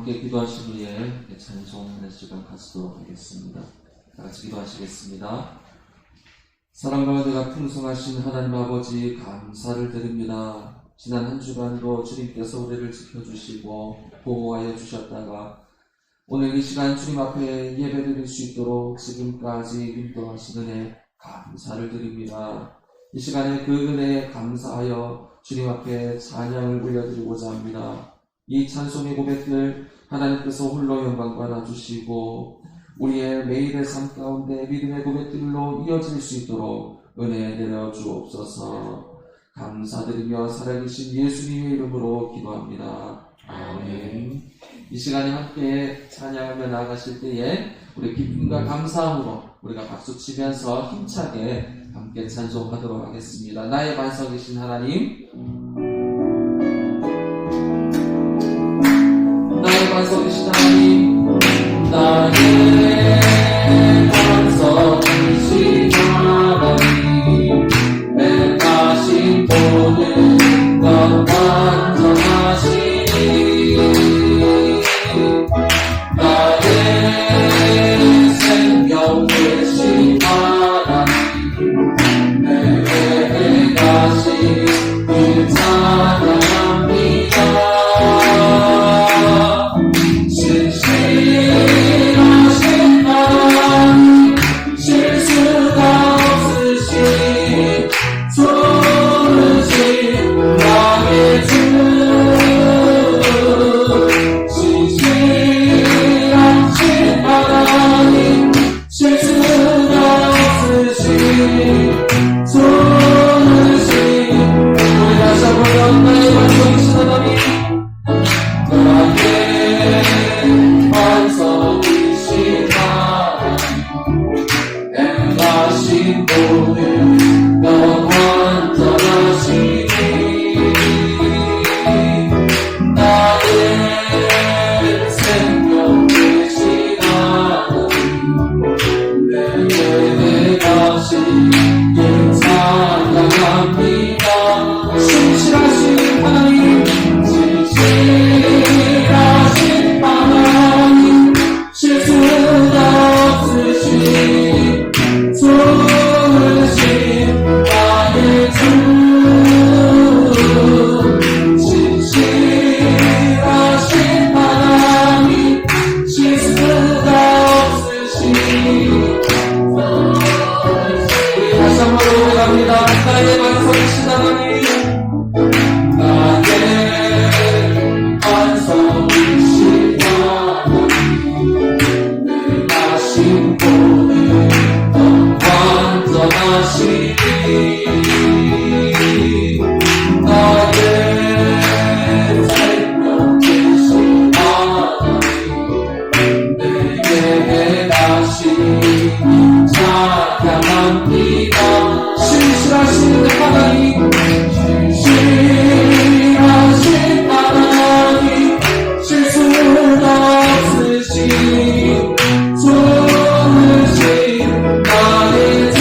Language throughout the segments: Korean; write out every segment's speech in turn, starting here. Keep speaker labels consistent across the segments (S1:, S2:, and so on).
S1: 함께 기도하신 후에 찬송하는 시간 갖도록 하겠습니다. 다 같이 기도하시겠습니다. 사랑 가운데가 풍성하신 하나님 아버지 감사를 드립니다. 지난 한 주간도 주님께서 우리를 지켜주시고 보호하여 주셨다가 오늘 이 시간 주님 앞에 예배드릴 수 있도록 지금까지 인도하신 은혜 감사를 드립니다. 이 시간에 그 은혜에 감사하여 주님 앞에 찬양을 올려드리고자 합니다. 이 찬송의 고백들 하나님께서 홀로 영광 받아주시고 우리의 매일의 삶 가운데 믿음의 고백들로 이어질 수 있도록 은혜 내려 주옵소서. 감사드리며 살아계신 예수님의 이름으로 기도합니다. 아멘. 이 시간에 함께 찬양하며 나아가실 때에 우리 기쁨과 감사함으로 우리가 박수치면서 힘차게 함께 찬송하도록 하겠습니다. 나의 반석이신 하나님, 나의 반석이신 하나님, 나의 반석이신 하나님, 내가 신보는 것 완전하시니 나의 생명 되신 하나님, 내게 다시 그 찬양합니다. 신실하신 하나님, 실수가 없으신 좋으신 나의 주, 신실하신 하나님, 실수가 없으신 좋으신 우리 다시 한번 나의 반석이신 하나님, 나의 반석이신 하나님, 내가 신보는 것 완전하시니 나의 생명 되신 하나님, 내게 다시 찬양합니다. 신실하신 하나님, 신실하신 하나님, 실수가 없으신 좋으신 나의 주, 신실하신 하나님, 실수가 없으신 우리 다시 한번 노래합니다. 나의 반석이신 하나님, 나의 반석이신 하나님, 내가 신보는 것 완전하시니 나의 생명 되신 하나님, 내게 다시 찬양합니다. 신실하신 하나님, 신실하신 하나님, 실수가 없으신 좋으신 나의 주,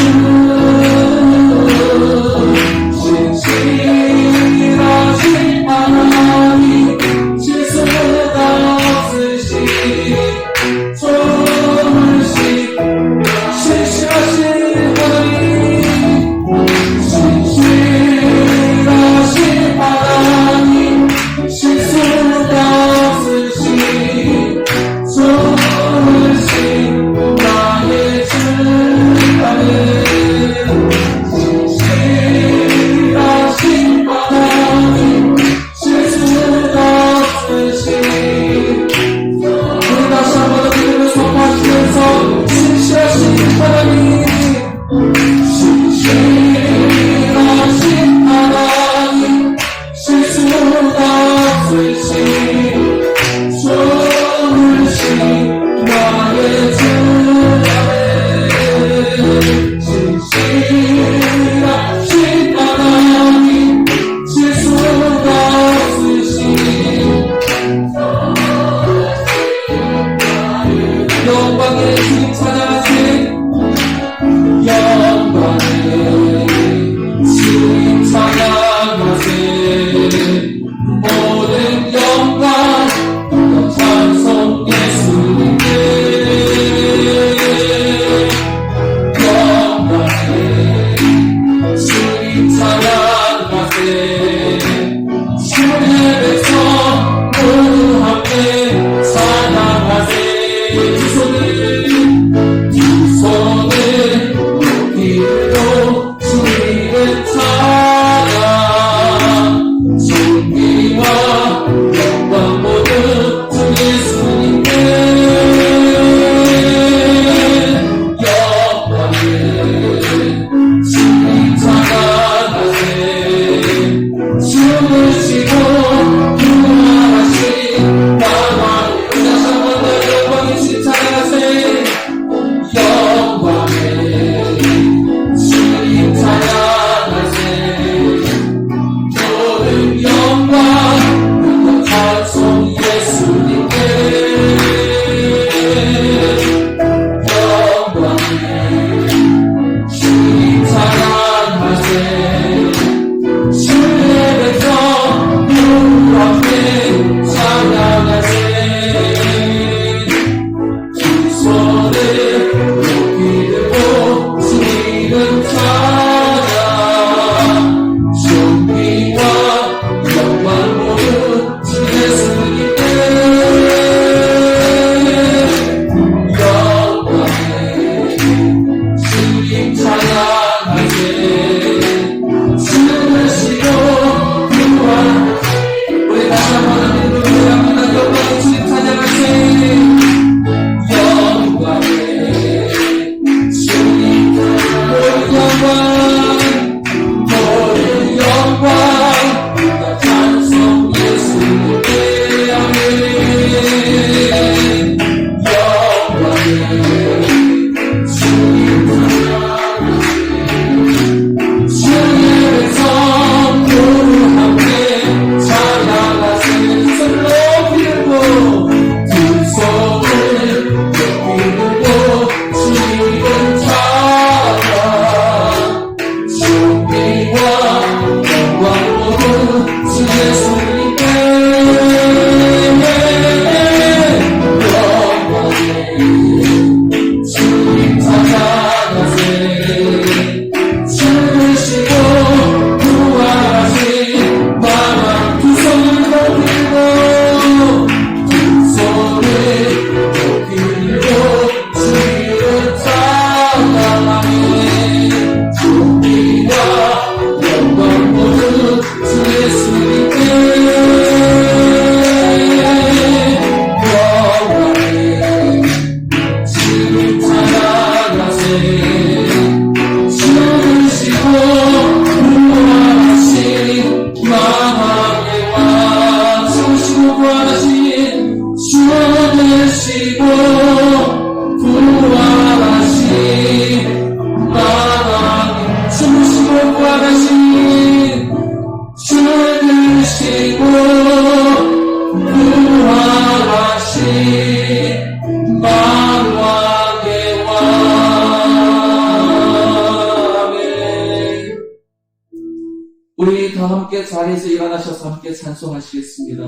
S1: 우리 다 함께 자리에서 일어나셔서 함께 찬송하시겠습니다.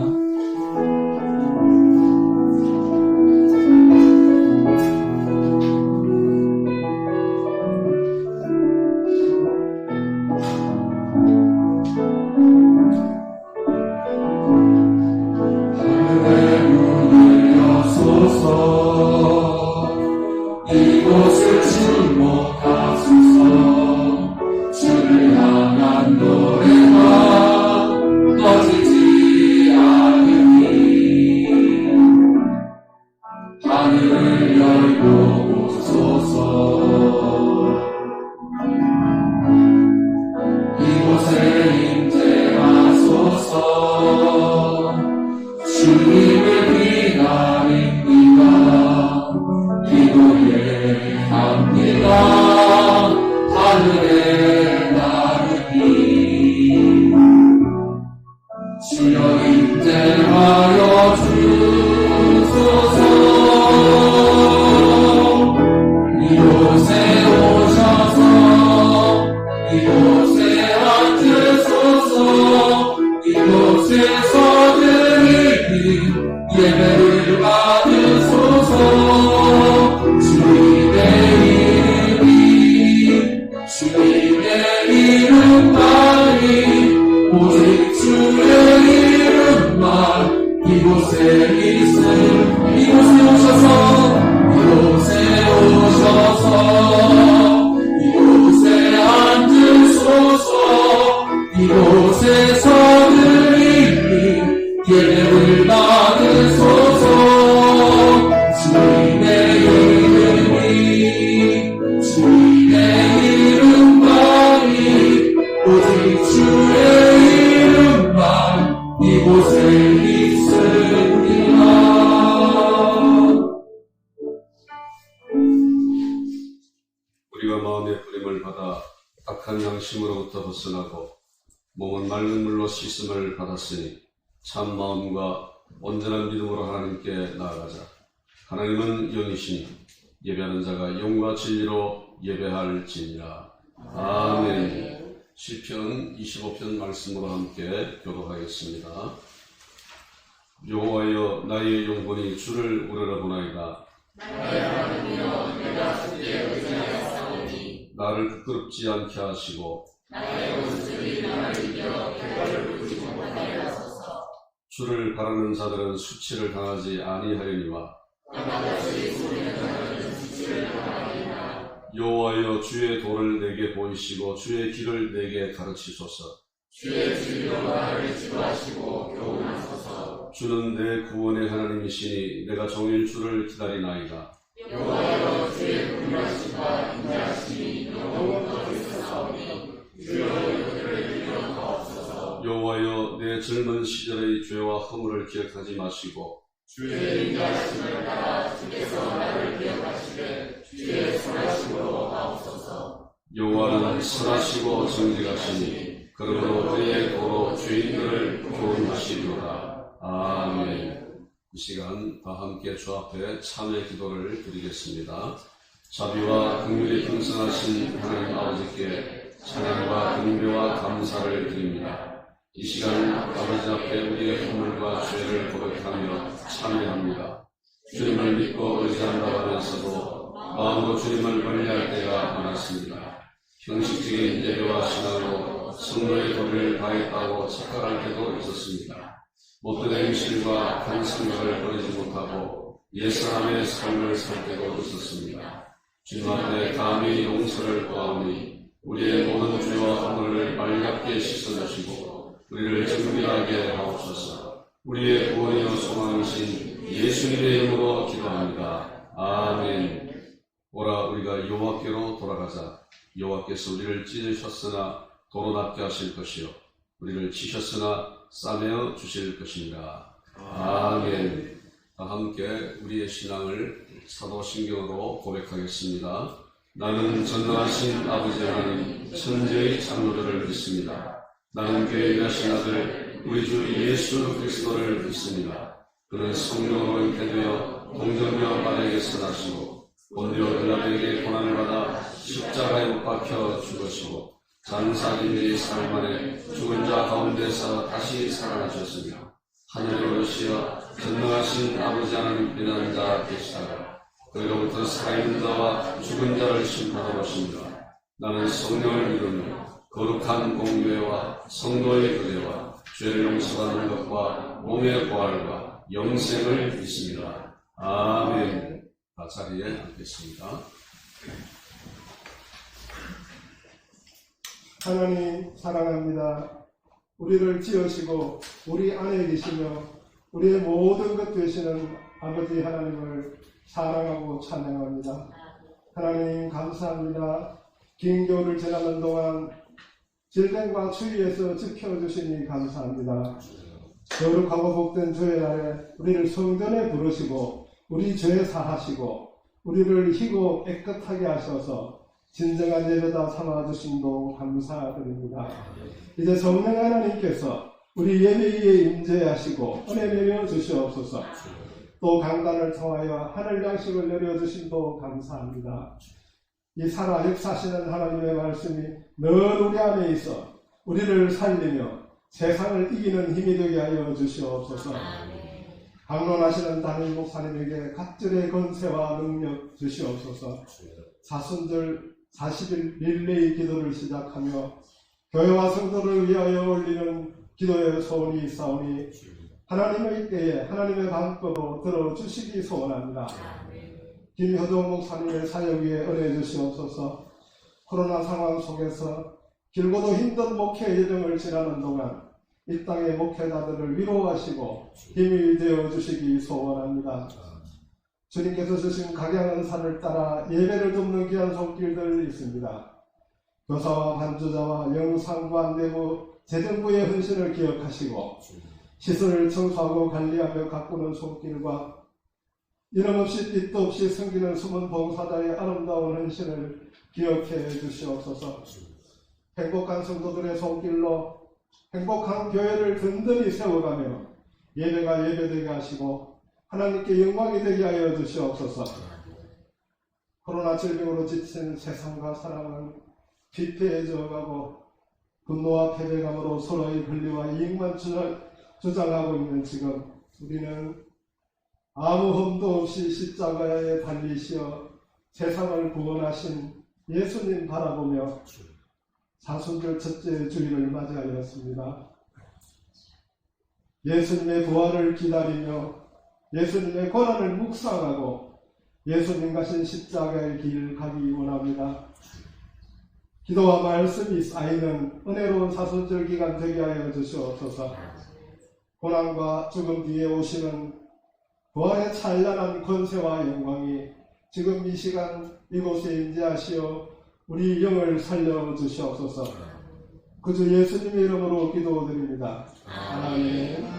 S2: 이곳을 주목하소서. 주를 향한 노래가 꺼지지 않으니 하늘을 열고 오소서. 이곳에 임재하소서. 주님을 기다립니다. 기도에 합니다. 하늘에 나르니 주여 임재하여 주소서. 이곳에 오셔서 이곳에 앉으소서. 이곳에서 드리는 예배를 받으소서. 주님의 이름이 주님의 이름 이름만이 오직 주의 이름만 이곳에 있음 이곳에 오셔서 이곳에 앉으소서 이곳에서 늘리니 예배를 받으소서 주님의 이름만이 오직 주의 이름만 이곳에 있으리라.
S3: 우리가 마음의 부림을 받아 악한 양심으로부터 벗어나고 몸은 맑은 물로 씻음을 받았으니 참 마음과 온전한 믿음으로 하나님께 나아가자. 하나님은 영이시니 예배하는 자가 영과 진리로 예배할지니라. 아멘. 시편 25편 말씀으로 함께 교독하겠습니다. 여호와여 나의 영혼이 주를 우러러보나이다. 나를 부끄럽지 않게 하시고 주를 바라는 자들은 수치를 당하지 아니하려니와 여호와여 주의 도를 내게 보이시고 주의 길을 내게 가르치소서.
S2: 주의 진리로 나를 지도하시고 교훈하소서.
S3: 주는 내 구원의 하나님이시니 내가 종일 주를 기다리나이다.
S2: 여호와여 주의 긍휼하심과 인자하심이 영원토록 있으사오니 주여 이들을 일어나옵소서.
S3: 여호와여 내 젊은 시절의 죄와 허물을 기억하지 마시고
S2: 주의 인자하심을 따라 주께서 나를 기억하시되 주의 선하심으로 하옵소서.
S3: 여호와는 선하시고 정직하시니 그러므로 그의 도로 죄인들을 구원하시리로다. 아멘. 이 시간 다 함께 주 앞에 참회 기도를 드리겠습니다. 자비와 긍휼이 풍성하신 하나님 아버지께 찬양과 긍휼과 감사를 드립니다. 이 시간 아버지 앞에 우리의 허물과 죄를 고백하며 참회합니다. 주님을 믿고 의지한다고 하면서도 마음으로 주님을 멀리할 때가 많았습니다. 형식적인 예배와 신앙으로 성도의 도리를 다했다고 착각할 때도 있었습니다. 못된 행실과 악한 생각을 버리지 못하고 옛사람의 삶을 살 때도 있었습니다. 주님 앞에 감히 용서를 구하오니 우리의 모든 죄와 허물을 말갑게 씻어주시고 우리를 정결하게 하옵소서. 우리의 구원이요 소망이신 예수님의 이름으로 기도합니다. 아멘. 오라 우리가 여호와께로 돌아가자. 여호와께서 우리를 찢으셨으나 도로 낫게 하실 것이요 우리를 치셨으나 싸매어 주실 것입니다. 아멘. 다 함께 우리의 신앙을 사도신경으로 고백하겠습니다. 나는 전능하신 아버지 하나님 천지의 창조주를 믿습니다. 나는 그의 일하신 아들 우리 주 예수 그리스도를 믿습니다. 그는 성령으로 잉태되어 동정녀 마리아에게서 나시고 본디오 빌라도에게 고난을 받아 십자가에 못 박혀 죽으시고 장사님의 삶 안에 죽은 자 가운데서 다시 살아나셨으며 하늘에 오르시어 전능하신 아버지 하나님 빛나는 자 계시다가 그로부터 살아있는 자와 죽은 자를 심판하러 오십니다. 나는 성령을 믿으며 거룩한 공교회와 성도의 교제와 죄를 용서받는 것과 몸의 부활과 영생을 믿습니다. 아멘. 다 자리에 앉겠습니다.
S4: 하나님 사랑합니다. 우리를 지으시고 우리 안에 계시며 우리의 모든 것 되시는 아버지 하나님을 사랑하고 찬양합니다. 하나님 감사합니다. 긴교를 지나는 동안 질병과 추위에서 지켜주시니 감사합니다. 거룩하고 복된 주의 날에 우리를 성전에 부르시고 우리 죄 사하시고 우리를 희고 깨끗하게 하셔서 진정한 예배다 삼아주심도 감사드립니다. 이제 성령 하나님께서 우리 예배에 임재하시고 은혜 내려 주시옵소서. 또 강단을 통하여 하늘 양식을 내려주심도 감사합니다. 이 살아 역사하시는 하나님의 말씀이 늘 우리 안에 있어 우리를 살리며 세상을 이기는 힘이 되게 하여 주시옵소서. 강론하시는 담임 목사님에게 각질의 권세와 능력 주시옵소서. 사순절 40일 릴레이 기도를 시작하며 교회와 성도를 위하여 올리는 기도의 소원이 있사오니 하나님의 때에 하나님의 방법으로 들어주시기 소원합니다. 김효정 목사님의 사역 위에 은혜 주시옵소서. 코로나 상황 속에서 길고도 힘든 목회 여정을 지나는 동안 이 땅의 목회자들을 위로하시고 힘이 되어 주시기 소원합니다. 주님께서 주신 각양은사를 따라 예배를 돕는 귀한 손길들 있습니다. 교사와 반주자와 영상관 내부 재정부의 헌신을 기억하시고 시설을 청소하고 관리하며 가꾸는 손길과 이름없이 뜻도 없이 섬기는 숨은 봉사자의 아름다운 헌신을 기억해 주시옵소서. 행복한 성도들의 손길로 행복한 교회를 든든히 세워가며 예배가 예배되게 하시고 하나님께 영광이 되게 하여 주시옵소서. 코로나 질병으로 지친 세상과 사람은 피폐해져가고 분노와 패배감으로 서로의 권리와 이익만 주장하고 있는 지금 우리는 아무 흠도 없이 십자가에 달리시어 세상을 구원하신 예수님 바라보며 사순절 첫째 주일을 맞이하였습니다. 예수님의 부활을 기다리며 예수님의 고난을 묵상하고 예수님 가신 십자가의 길을 가기 원합니다. 기도와 말씀이 쌓이는 은혜로운 사순절 기간 되게 하여 주시옵소서. 고난과 죽음 뒤에 오시는 부활의 찬란한 권세와 영광이 지금 이 시간 이곳에 임재하시어 우리 영을 살려주시옵소서. 그주 예수님의 이름으로 기도드립니다. 아멘.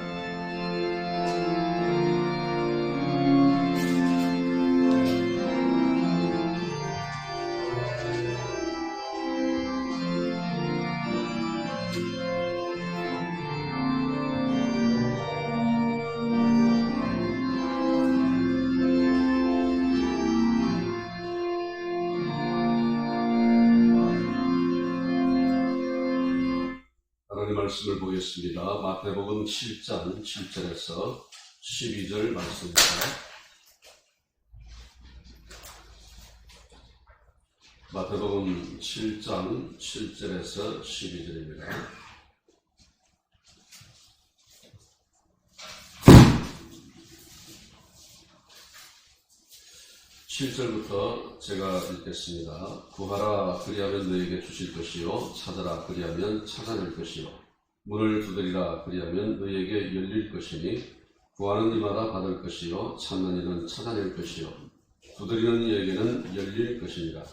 S3: 말씀을 보겠습니다. 마태복음 7장 7절에서 12절 말씀입니다. 마태복음 7장 7절에서 12절입니다. (7절부터) 제가 읽겠습니다. 구하라 그리하면 너에게 주실 것이요 찾아라 그리하면 찾아낼 것이요 문을 두드리라 그리하면 너희에게 열릴 것이니 구하는 이마다 받을 것이요 찾는 이는 찾아낼 것이요 두드리는 이에게는 열릴 것이니라.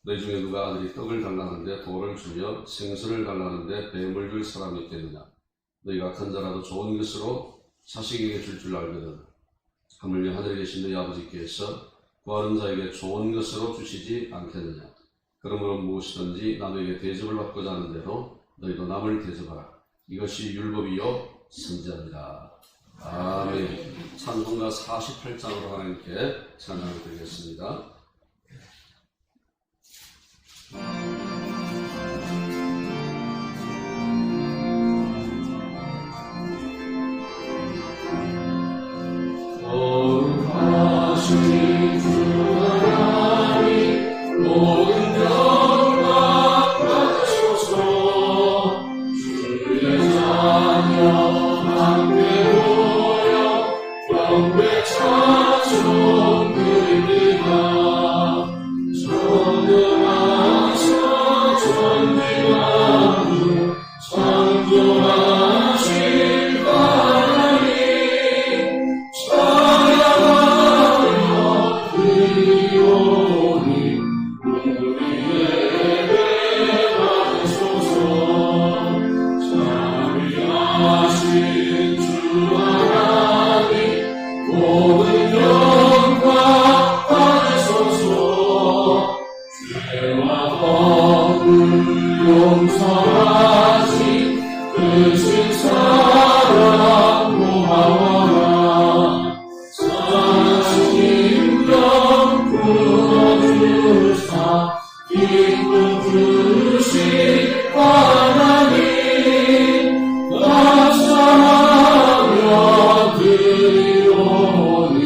S3: 너희 중에 누가 아들이 떡을 달라는데 돌을 주며 생선을 달라는데 뱀을 줄 사람이 있겠느냐. 너희가 악한 자라도 좋은 것으로 자식에게 줄 알거든 하물며 하늘에 계신 너희 아버지께서 구하는 자에게 좋은 것으로 주시지 않겠느냐. 그러므로 무엇이든지 남에게 대접을 받고자 하는 대로 너희도 남을 대접하라. 이것이 율법이요 선지자니라. 아멘. 찬송가 48장으로 하나님께 찬양을 드리겠습니다.
S2: 거룩하신 주 하나님 모든 영광 받으소서. 주의 자녀 함께 모여 경배 찬송 드립니다. 전능하셔 전지만주 창조하신 하나님 찬양하며 드리오니 우리 예배 받으소서. 자비하신 주 하나님 모든 영광 받으소서. 죄와 법을 용서하신 크신 사랑 고마워라. 자신감 풀어주사 기쁨 주신 하나님 감사하며 드리오니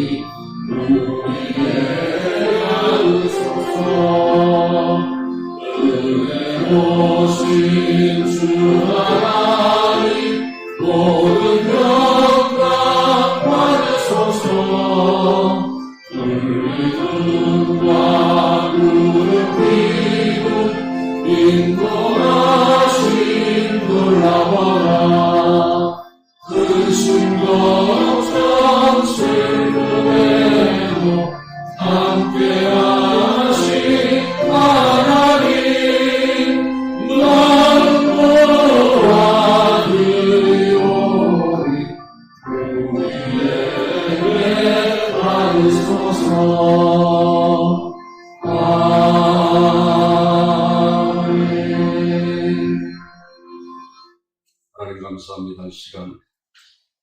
S2: 우리에게 하소서. 은혜로우신 거하신 주 하나님 모든 평가 받으소서. 불금과 구름 피고 인도하신 놀라워라. 크신 걱정 슬픔에도 함께하신 하나님 넌 보아드리오리. 우리에게 받으소서. 아멘.
S3: 하나님 감사합니다. 이 시간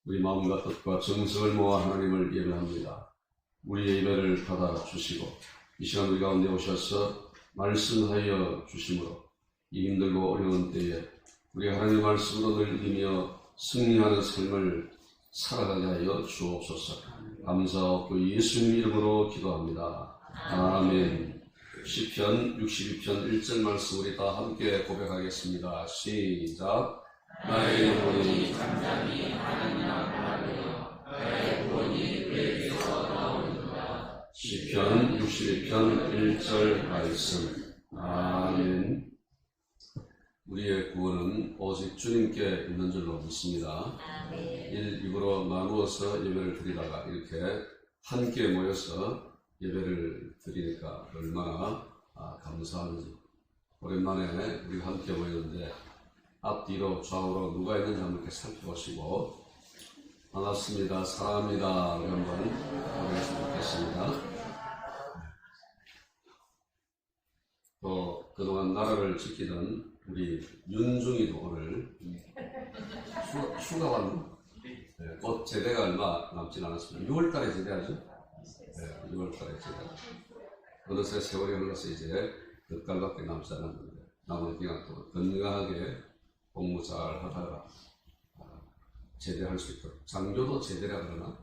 S3: 우리 마음과 뜻과 정성을 모아 하나님을 예배합니다. 우리의 예배를 받아주시고 이 시간 우리 가운데 오셔서 말씀하여 주심으로 이 힘들고 어려운 때에 우리 하나님의 말씀으로 늘 이기며 승리하는 삶을 살아가게 하여 주옵소서. 감사하고 예수님 이름으로 기도합니다. 아멘. 시편 62편 1절 말씀 우리 다 함께 고백하겠습니다. 시작.
S2: 나의 영혼이 잠잠히 하나님 앞하며 나의 구원이 그에게서 나오는도다.
S3: 시편 62편 1절 말씀. 아멘. 우리의 구원은 오직 주님께 있는 줄로 믿습니다. 1, 2부로 나누어서 예배를 드리다가 이렇게 함께 모여서 예배를 드리니까 얼마나 감사한지. 오랜만에 우리가 함께 모였는데 앞뒤로 좌우로 누가 있는지 한번 이렇게 살펴보시고 반갑습니다, 사랑합니다 우리 한번 보내주시면 좋겠습니다. 또 그동안 나라를 지키던 우리 윤중이도 오늘 휴가 왔나? 네, 곧 제대가 얼마 남진 않았습니다. 6월달에 제대하죠? 네, 6월달에 제대. 어느새 세월이 흘러서 이제 몇 달밖에 남지 않았는데 남은 기간 동안 건강하게 공부 잘 하다가 제대할 수 있도록. 장교도 제대라 그러나?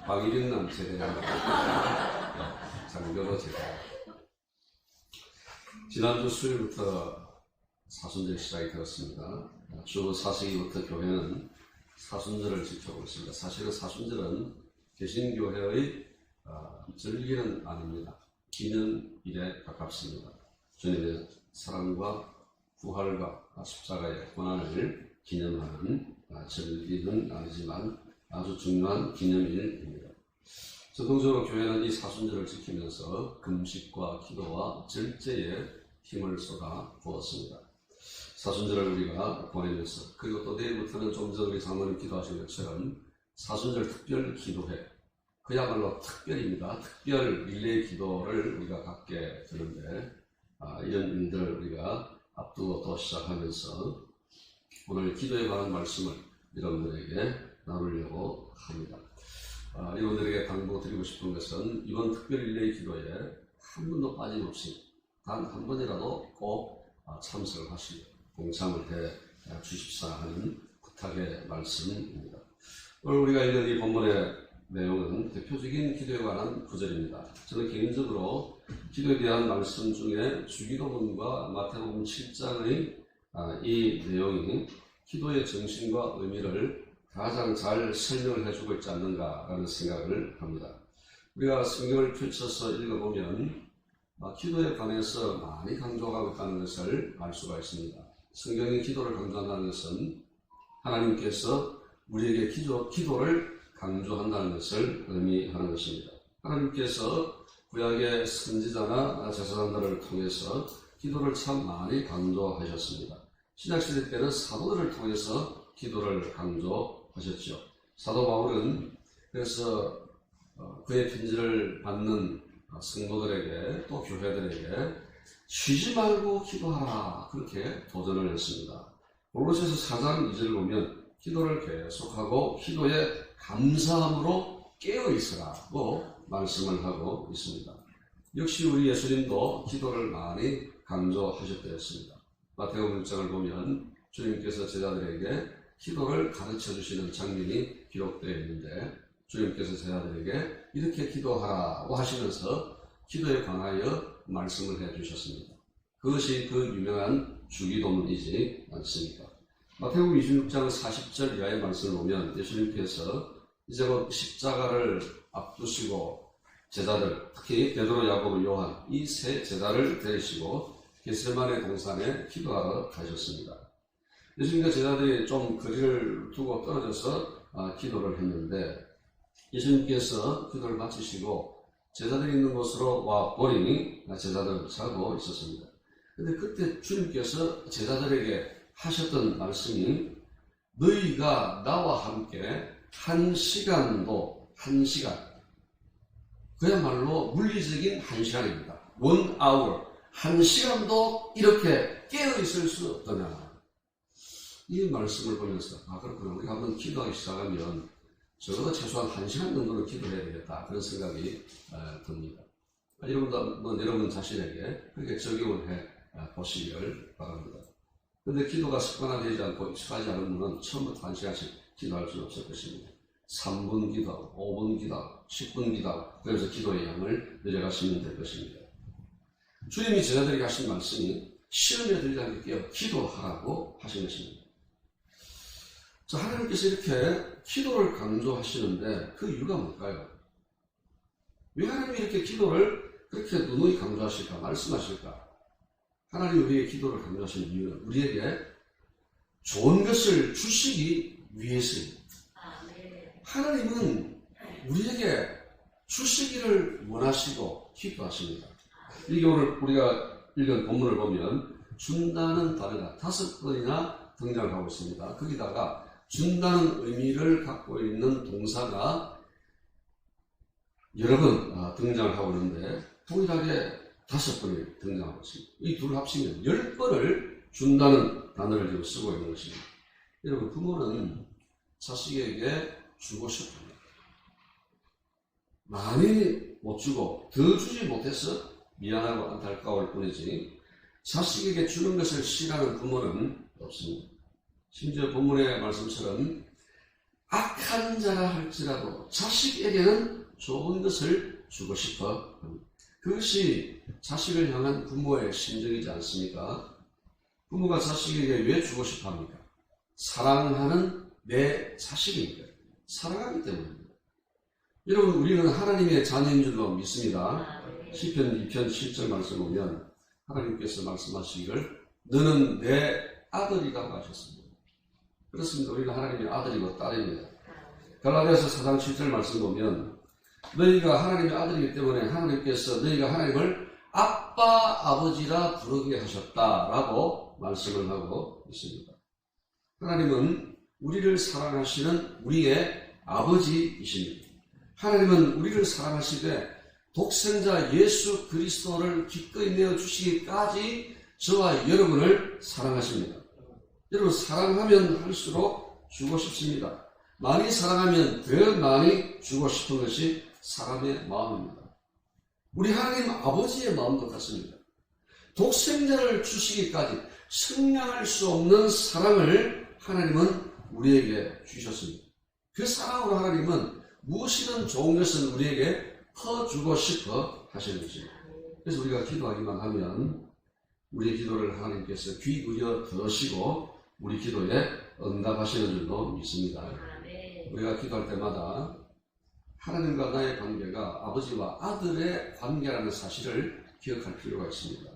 S3: 방일인남 제대라 그러나? 장교도 제대. 지난주 수요일부터 사순절 시작이 되었습니다. 주 4시기부터 교회는 사순절을 지켜보고 있습니다. 사실은 사순절은 개신교회의 절기는 아닙니다. 기념일에 가깝습니다. 주님의 사랑과 부활과 십자가의 고난을 기념하는 절기는 아니지만 아주 중요한 기념일입니다. 전통적으로 교회는 이 사순절을 지키면서 금식과 기도와 절제에 힘을 쏟아 부었습니다. 사순절을 우리가 보내면서 그리고 또 내일부터는 좀 전 우리 장로님 기도하신 것처럼 사순절 특별 기도회, 그야말로 특별입니다. 특별 릴레이 기도를 우리가 갖게 되는데 이런 일들을 우리가 앞두고 또 시작하면서 오늘 기도에 관한 말씀을 여러분들에게 나누려고 합니다. 여러분들에게 당부드리고 싶은 것은 이번 특별 릴레이 기도에 한 번도 빠짐없이 단 한 번이라도 꼭 참석을 하시고 동참을 해 주십사 하는 부탁의 말씀입니다. 오늘 우리가 읽은 이 본문의 내용은 대표적인 기도에 관한 구절입니다. 저는 개인적으로 기도에 대한 말씀 중에 주기도문과 마태복음 7장의 이 내용이 기도의 정신과 의미를 가장 잘 설명을 해주고 있지 않는가라는 생각을 합니다. 우리가 성경을 펼쳐서 읽어보면 기도에 관해서 많이 강조하고 있다는 것을 알 수가 있습니다. 성경이 기도를 강조한다는 것은 하나님께서 우리에게 기도를 강조한다는 것을 의미하는 것입니다. 하나님께서 구약의 선지자나 제사장들을 통해서 기도를 참 많이 강조하셨습니다. 신약시대 때는 사도들을 통해서 기도를 강조하셨죠. 사도 바울은 그래서 그의 편지를 받는 성도들에게 또 교회들에게 쉬지 말고 기도하라 그렇게 도전을 했습니다. 골로새서 4장 2절을 보면 기도를 계속하고 기도에 감사함으로 깨어있으라고 말씀을 하고 있습니다. 역시 우리 예수님도 기도를 많이 강조하셨다였습니다. 마태복음 1장을 보면 주님께서 제자들에게 기도를 가르쳐 주시는 장면이 기록되어 있는데 주님께서 제자들에게 이렇게 기도하라고 하시면서 기도에 관하여 말씀을 해 주셨습니다. 그것이 그 유명한 주기도문이지 않습니까? 마태복음 26장 40절 이하의 말씀을 보면 예수님께서 이제 곧 십자가를 앞두시고 제자들, 특히 베드로, 야고보, 요한 이 세 제자를 데리시고 겟세마네 동산에 기도하러 가셨습니다. 예수님과 제자들이 좀 거리를 두고 떨어져서 기도를 했는데 예수님께서 기도를 마치시고 제자들이 있는 곳으로 와 보니 제자들은 자고 있었습니다. 그런데 그때 주님께서 제자들에게 하셨던 말씀이 너희가 나와 함께 한 시간 그야말로 물리적인 한 시간입니다. 1 hour 한 시간도 이렇게 깨어 있을 수 없더냐. 이 말씀을 보면서 그렇구나. 우리가 한번 기도하기 시작하면 적어도 최소한 1시간 정도는 기도해야 되겠다. 그런 생각이 듭니다. 여러분도 한번 여러분 자신에게 그렇게 적용을 해 보시길 바랍니다. 그런데 기도가 습관화되지 않고 익숙하지 않은 분은 처음부터 1시간씩 기도할 수는 없을 것입니다. 3분 기도, 5분 기도, 10분 기도, 그래서 기도의 양을 늘려가시면 될 것입니다. 주님이 제자들에게 하신 말씀이 시험에 들지 않게 깨어 기도하라고 하신 것입니다. 자, 하나님께서 이렇게 기도를 강조하시는데 그 이유가 뭘까요? 왜 하나님이 이렇게 기도를 그렇게 누누이 강조하실까, 말씀하실까? 하나님이 우리의 기도를 강조하시는 이유는 우리에게 좋은 것을 주시기 위해서입니다. 하나님은 우리에게 주시기를 원하시고 기도하십니다. 이게 오늘 우리가 읽은 본문을 보면 준다는 단어가 5번이나 등장을 하고 있습니다. 거기다가 준다는 의미를 갖고 있는 동사가 여러 번 등장을 하고 있는데 동일하게 5번이 등장하고 있습니다. 이 둘을 합치면 10번을 준다는 단어를 지금 쓰고 있는 것입니다. 여러분, 부모는 자식에게 주고 싶습니다. 많이 못 주고 더 주지 못해서 미안하고 안타까울 뿐이지 자식에게 주는 것을 싫어하는 부모는 없습니다. 심지어 본문의 말씀처럼 악한 자라 할지라도 자식에게는 좋은 것을 주고 싶어 합니다. 그것이 자식을 향한 부모의 심정이지 않습니까? 부모가 자식에게 왜 주고 싶어 합니까? 사랑하는 내 자식이니까. 사랑하기 때문입니다. 여러분, 우리는 하나님의 자녀인 줄로 믿습니다. 시편 2편 7절 말씀 보면 하나님께서 말씀하시기를 너는 내 아들이라고 하셨습니다. 그렇습니다. 우리는 하나님의 아들이고 딸입니다. 갈라디아서 4장 7절 말씀 보면 너희가 하나님의 아들이기 때문에 하나님께서 너희가 하나님을 아빠, 아버지라 부르게 하셨다라고 말씀을 하고 있습니다. 하나님은 우리를 사랑하시는 우리의 아버지이십니다. 하나님은 우리를 사랑하시되 독생자 예수 그리스도를 기꺼이 내어주시기까지 저와 여러분을 사랑하십니다. 여러분, 사랑하면 할수록 주고 싶습니다. 많이 사랑하면 더 많이 주고 싶은 것이 사람의 마음입니다. 우리 하나님 아버지의 마음도 같습니다. 독생자를 주시기까지 승량할 수 없는 사랑을 하나님은 우리에게 주셨습니다. 그 사랑으로 하나님은 무엇이든 좋은 것을 우리에게 퍼주고 싶어 하시는 것입니다. 그래서 우리가 기도하기만 하면 우리의 기도를 하나님께서 귀 기울여 들으시고 우리 기도에 응답하시는 줄로 믿습니다. 우리가 기도할 때마다 하나님과 나의 관계가 아버지와 아들의 관계라는 사실을 기억할 필요가 있습니다.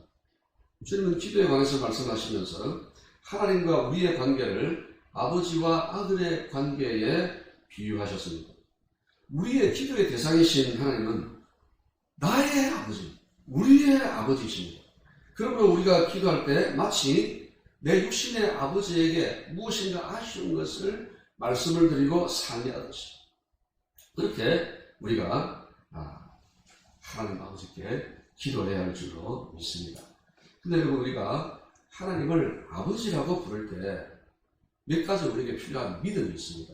S3: 주님은 기도에 관해서 말씀하시면서 하나님과 우리의 관계를 아버지와 아들의 관계에 비유하셨습니다. 우리의 기도의 대상이신 하나님은 나의 아버지, 우리의 아버지이십니다. 그러므로 우리가 기도할 때 마치 내 육신의 아버지에게 무엇인가 아쉬운 것을 말씀을 드리고 상의하듯이 그렇게 우리가 하나님 아버지께 기도해야 할 줄로 믿습니다. 근데 여러분, 우리가 하나님을 아버지라고 부를 때 몇 가지 우리에게 필요한 믿음이 있습니다.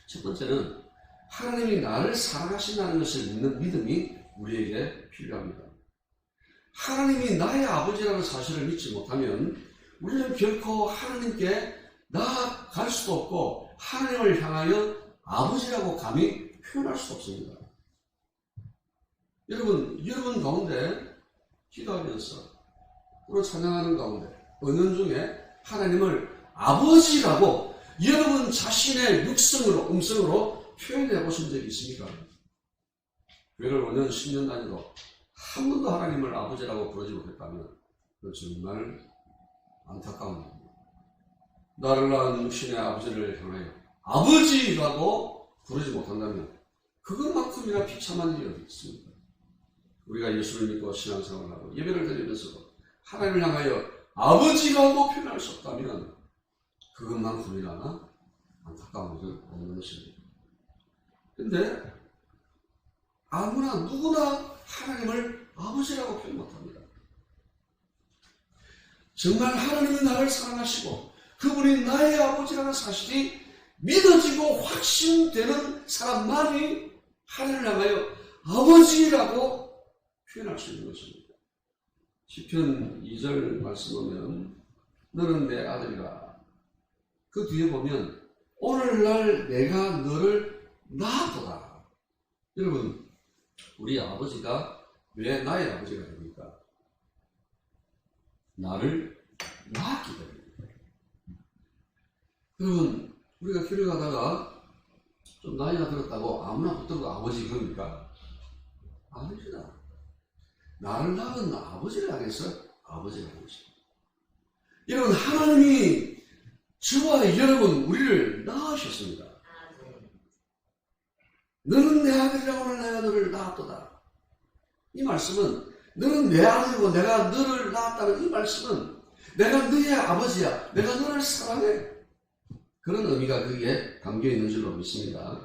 S3: 첫 번째는 하나님이 나를 사랑하신다는 것을 믿는 믿음이 우리에게 필요합니다. 하나님이 나의 아버지라는 사실을 믿지 못하면 우리는 결코 하나님께 나아갈 수도 없고 하나님을 향하여 아버지라고 감히 표현할 수 없습니다. 여러분 가운데 기도하면서 또는 찬양하는 가운데 은연 중에 하나님을 아버지라고 여러분 자신의 육성으로 음성으로 표현해 보신 적이 있습니까? 교회를 5년 10년 다니도 한 번도 하나님을 아버지라고 부르지 못했다면 그건 정말 안타까운 일입니다. 나를 낳은 육신의 아버지를 향하여 아버지라고 부르지 못한다면 그것만큼이나 비참한 일이 어디 있습니까? 우리가 예수를 믿고 신앙생활을 하고 예배를 드리면서도 하나님을 향하여 아버지라고 표현할 수 없다면 그것만큼이나 안타까운 일은 없는 것입니다. 근데 아무나 누구나 하나님을 아버지라고 표현 못합니다. 정말 하나님이 나를 사랑하시고 그분이 나의 아버지라는 사실이 믿어지고 확신되는 사람만이 하나님을 향하여 아버지라고 표현할 수 있는 것입니다. 시편 2절 말씀 보면 너는 내 아들이라. 그 뒤에 보면 오늘날 내가 너를 낳았도다. 여러분, 우리 아버지가 왜 나의 아버지가 됩니까? 나를 낳았기 때문입니다. 여러분, 우리가 길을 가다가 좀 나이가 들었다고 아무나 붙들고 아버지 그럽니까? 아닙니다. 나를 낳은 아버지를 향해서 아버지가 되는 것입니다. 여러분, 하나님이 저와 여러분 우리를 낳으셨습니다. 너는 내 아들이라고 오늘 내가 너를 낳았도다. 이 말씀은 너는 내 아들이고 내가 너를 낳았다는 이 말씀은 내가 너의 아버지야. 내가 너를 사랑해. 그런 의미가 거기에 담겨 있는 줄로 믿습니다.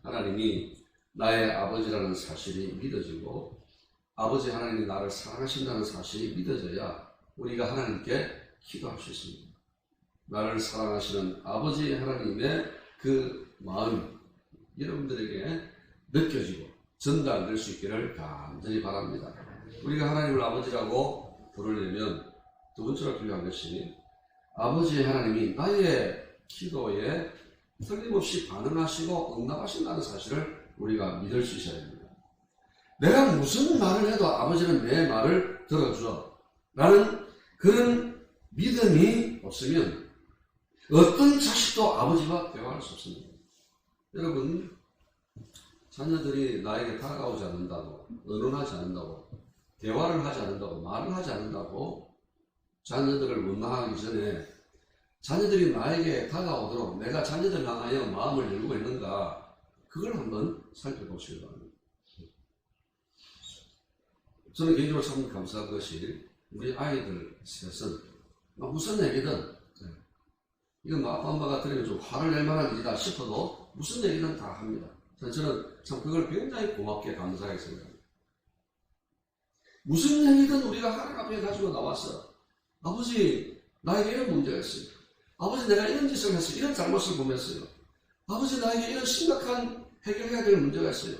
S3: 하나님이 나의 아버지라는 사실이 믿어지고 아버지 하나님이 나를 사랑하신다는 사실이 믿어져야 우리가 하나님께 기도할 수 있습니다. 나를 사랑하시는 아버지 하나님의 그 마음 여러분들에게 느껴지고 전달될 수 있기를 간절히 바랍니다. 우리가 하나님을 아버지라고 부르려면 두 번째로 필요한 것이 아버지 하나님이 나의 기도에 틀림없이 반응하시고 응답하신다는 사실을 우리가 믿을 수 있어야 됩니다. 내가 무슨 말을 해도 아버지는 내 말을 들어줘 라는 그런 믿음이 없으면 어떤 자식도 아버지와 대화할 수 없습니다. 여러분, 자녀들이 나에게 다가오지 않는다고, 의논하지 않는다고, 대화를 하지 않는다고, 말을 하지 않는다고 자녀들을 원망하기 전에 자녀들이 나에게 다가오도록 내가 자녀들 향하여 마음을 열고 있는가, 그걸 한번 살펴보시기 바랍니다. 저는 개인적으로 참 감사한 것이 우리 아이들 셋은 무슨 얘기든 이건 아빠 엄마가 들으면 좀 화를 낼 만한 일이다 싶어도 무슨 얘기든 다 합니다. 저는 참 그걸 굉장히 고맙게 감사하게 생각합니다. 무슨 얘기든 우리가 하나님 앞에 가지고 나와서 아버지 나에게 이런 문제가 있어요. 아버지 내가 이런 짓을 했어요. 이런 잘못을 범했어요. 아버지 나에게 이런 심각한 해결해야 될 문제가 있어요.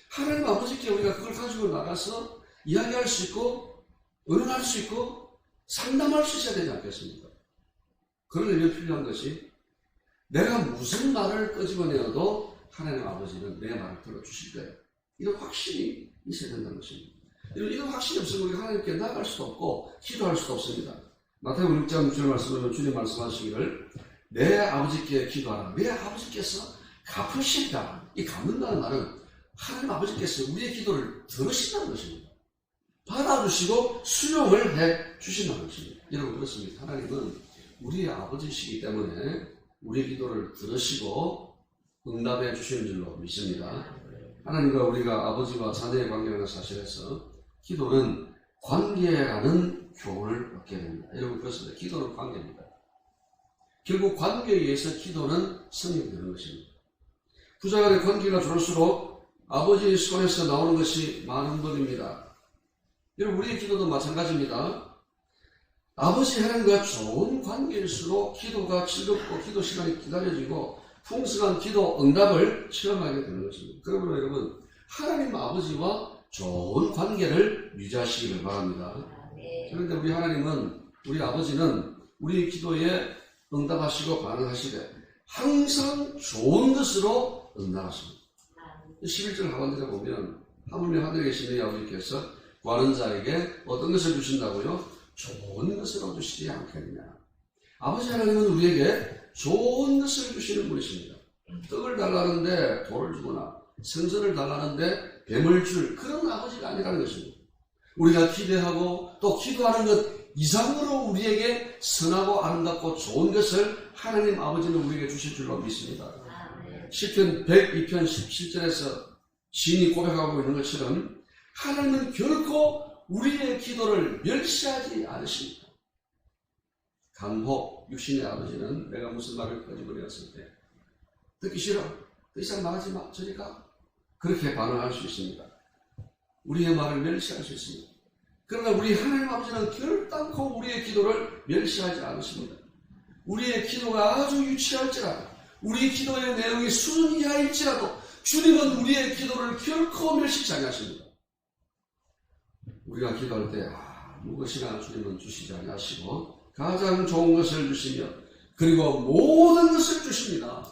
S3: 하나님 아버지께 우리가 그걸 가지고 나가서 이야기할 수 있고 의논할 수 있고 상담할 수 있어야 되지 않겠습니까? 그러려면 필요한 것이 내가 무슨 말을 끄집어내어도 하나님 아버지는 내 말을 들어주실 거예요. 이런 확신이 있어야 된다는 것입니다. 이런 확신이 없으면 우리가 하나님께 나아갈 수도 없고 기도할 수도 없습니다. 마태복음 6장 6절 말씀을 주님 말씀하시기를 내 아버지께 기도하라. 내 아버지께서 갚으신다. 이 갚는다는 말은 하나님 아버지께서 우리의 기도를 들으신다는 것입니다. 받아주시고 수용을 해 주신다는 것입니다. 여러분 그렇습니다. 하나님은 우리의 아버지시기 때문에 우리의 기도를 들으시고 응답해 주시는 줄로 믿습니다. 하나님과 우리가 아버지와 자녀의 관계라는 사실에서 기도는 관계라는 교훈을 얻게 됩니다. 여러분 그렇습니다. 기도는 관계입니다. 결국 관계에 의해서 기도는 성립되는 것입니다. 부자 간의 관계가 좋을수록 아버지의 손에서 나오는 것이 많은 법입니다. 여러분 우리의 기도도 마찬가지입니다. 아버지 하나님과 좋은 관계일수록 기도가 즐겁고 기도 시간이 기다려지고 풍성한 기도 응답을 체험하게 되는 것입니다. 그러므로 여러분 하나님 아버지와 좋은 관계를 유지하시기를 바랍니다. 그런데 우리 하나님은 우리 아버지는 우리 기도에 응답하시고 반응하시되 항상 좋은 것으로 응답하십니다. 11절 하반절에 보면 하물며 하늘에 계신 너희 아버지께서 구하는 자에게 어떤 것을 주신다고요? 좋은 것으로 주시지 않겠느냐. 아버지 하나님은 우리에게 좋은 것을 주시는 분이십니다. 떡을 달라는데 돌을 주거나 생선을 달라는데 뱀을 줄 그런 아버지가 아니라는 것입니다. 우리가 기대하고 또 기도하는 것 이상으로 우리에게 선하고 아름답고 좋은 것을 하나님 아버지는 우리에게 주실 줄로 믿습니다. 시편 102편 17절에서 시인이 고백하고 있는 것처럼 하나님은 결코 우리의 기도를 멸시하지 않으십니다. 강호 육신의 아버지는 내가 무슨 말을 꺼집어내었을 때 듣기 싫어, 더 이상 말하지 마, 저리 가, 그렇게 반응할 수 있습니다. 우리의 말을 멸시할 수 있습니다. 그러나 우리 하나님 아버지는 결단코 우리의 기도를 멸시하지 않으십니다. 우리의 기도가 아주 유치할지라도, 우리 기도의 내용이 수준 이하일지라도 주님은 우리의 기도를 결코 멸시하지 않으십니다. 우리가 기도할 때 무엇이나 주님은 주시지 않으시고 가장 좋은 것을 주시며 그리고 모든 것을 주십니다.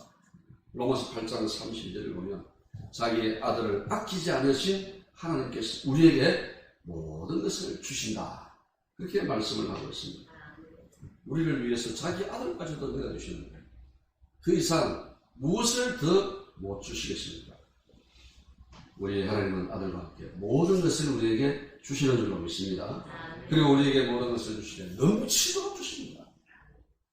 S3: 로마서 8장 31절을 보면 자기의 아들을 아끼지 않으신 하나님께서 우리에게 모든 것을 주신다, 그렇게 말씀을 하고 있습니다. 우리를 위해서 자기 아들까지도 내어주시는 거예요. 그 이상 무엇을 더 못 주시겠습니까? 우리 하나님은 아들과 함께 모든 것을 우리에게 주시는 줄로 믿습니다. 그리고 우리에게 모든 것을 주시되 넘치도록 주십니다.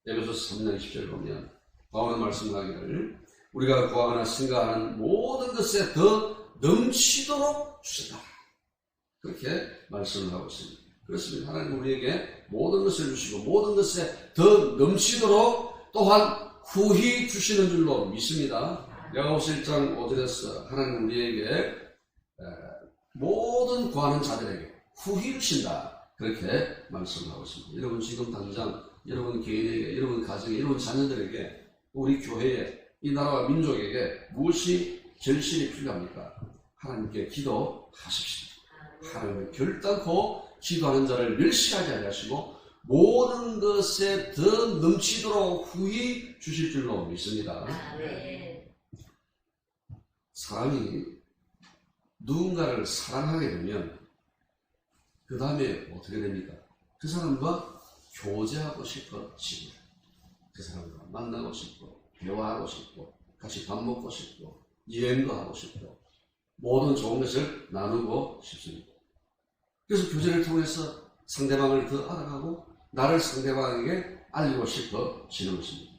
S3: 에베소서 3장 20절을 보면 바울은 말씀하기를 우리가 구하거나 생각하는 모든 것에 더 넘치도록 주신다, 그렇게 말씀을 하고 있습니다. 그렇습니다. 하나님 우리에게 모든 것을 주시고 모든 것에 더 넘치도록 또한 후히 주시는 줄로 믿습니다. 야고보서 1장 5절에서 하나님 우리에게 모든 구하는 자들에게 후히 주신다, 그렇게 말씀하고 있습니다. 여러분 지금 당장 여러분 개인에게, 여러분 가정에, 여러분 자녀들에게, 우리 교회에, 이 나라와 민족에게 무엇이 절실히 필요합니까? 하나님께 기도하십시오. 하나님은 결단코 기도하는 자를 멸시하지 아니하시고 모든 것에 더 넘치도록 후히 주실 줄로 믿습니다. 사람이 누군가를 사랑하게 되면 그 다음에 어떻게 됩니까? 그 사람과 교제하고 싶어집니다. 그 사람과 만나고 싶고 대화하고 싶고 같이 밥 먹고 싶고 여행도 하고 싶고 모든 좋은 것을 나누고 싶습니다. 그래서 교제를 통해서 상대방을 더 알아가고 나를 상대방에게 알리고 싶어지는 것입니다.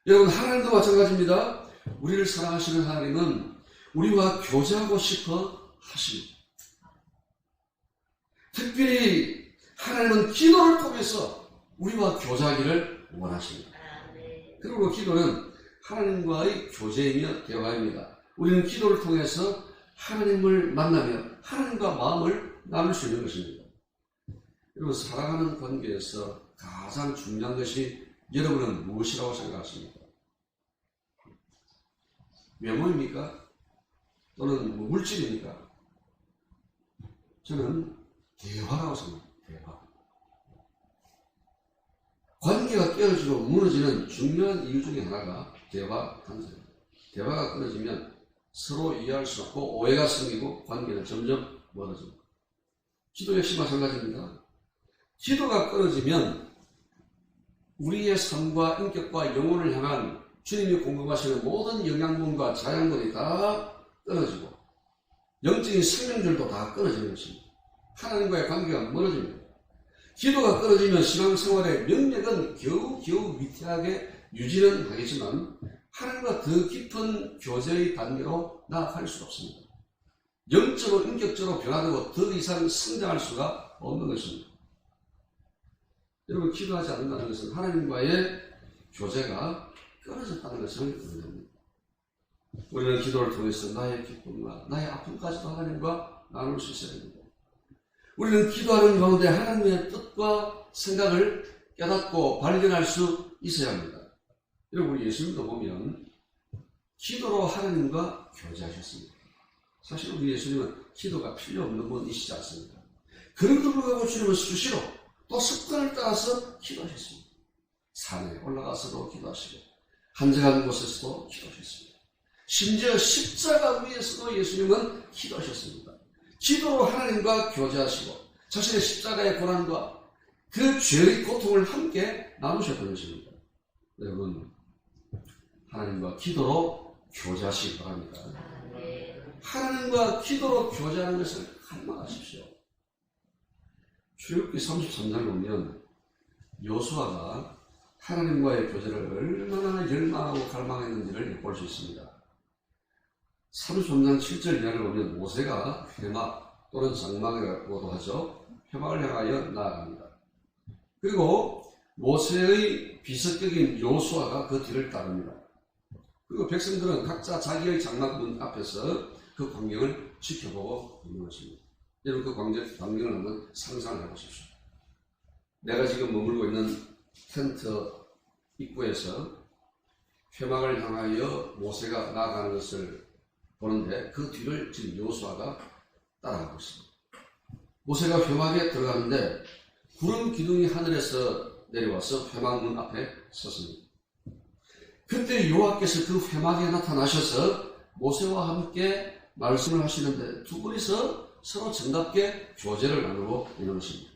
S3: 여러분 하나님도 마찬가지입니다. 우리를 사랑하시는 하나님은 우리와 교제하고 싶어 하십니다. 특별히 하나님은 기도를 통해서 우리와 교제하기를 원하십니다. 그리고 기도는 하나님과의 교제이며 대화입니다. 우리는 기도를 통해서 하나님을 만나며 하나님과 마음을 나눌 수 있는 것입니다. 여러분 사랑하는 관계에서 가장 중요한 것이 여러분은 무엇이라고 생각하십니까? 외모입니까? 또는 물질입니까? 저는 대화라고 생각합니다. 대화. 관계가 깨어지고 무너지는 중요한 이유 중에 하나가 대화 단절입니다. 대화가 끊어지면 서로 이해할 수 없고 오해가 생기고 관계는 점점 멀어집니다. 기도 역시 마찬가지입니다. 기도가 끊어지면 우리의 삶과 인격과 영혼을 향한 주님이 공급하시는 모든 영양분과 자양분이 다 끊어지고 영적인 생명줄도 다 끊어지는 것입니다. 하나님과의 관계가 멀어집니다. 기도가 끊어지면 신앙생활의 명맥은 겨우 위태하게 유지는 하겠지만 하나님과 더 깊은 교제의 단계로 나아갈 수가 없습니다. 영적으로 인격적으로 변화되고 더 이상 성장할 수가 없는 것입니다. 여러분 기도하지 않는다는 것은 하나님과의 교제가 끊어졌다는 것을 의미합니다. 우리는 기도를 통해서 나의 기쁨과 나의 아픔까지도 하나님과 나눌 수 있어야 됩니다. 우리는 기도하는 가운데 하나님의 뜻과 생각을 깨닫고 발견할 수 있어야 합니다. 여러분 예수님도 보면 기도로 하나님과 교제하셨습니다. 사실 우리 예수님은 기도가 필요 없는 분이시지 않습니다. 그럼에도 불구하고 주님은 수시로 또 습관을 따라서 기도하셨습니다. 산에 올라가서도 기도하시고 한적한 곳에서도 기도하셨습니다. 심지어 십자가 위에서도 예수님은 기도하셨습니다. 기도로 하나님과 교제하시고 자신의 십자가의 고난과 그 죄의 고통을 함께 나누셨던 것입니다. 여러분, 하나님과 기도로 교제하시기 바랍니다. 하나님과 기도로 교제하는 것을 갈망하십시오. 출애굽기 33장을 보면 여호수아가 하나님과의 교제를 얼마나 열망하고 갈망했는지를 볼 수 있습니다. 33장 7절 이하를 보면 모세가 회막 또는 장막이라고도 하죠. 회막을 향하여 나아갑니다. 그리고 모세의 비서격인 여호수아가 그 뒤를 따릅니다. 그리고 백성들은 각자 자기의 장막 문 앞에서 그 광경을 지켜보고 있는 것입니다. 여러분, 그 광경을 한번 상상을 해보십시오. 내가 지금 머물고 있는 텐트 입구에서 회막을 향하여 모세가 나아가는 것을 보는데 그 뒤를 지금 여호수아가 따라가고 있습니다. 모세가 회막에 들어가는데 구름 기둥이 하늘에서 내려와서 회막 문 앞에 섰습니다. 그때 여호와께서 그 회막에 나타나셔서 모세와 함께 말씀을 하시는데 두 분이서 서로 정답게 교제를 나누고 있는 것입니다.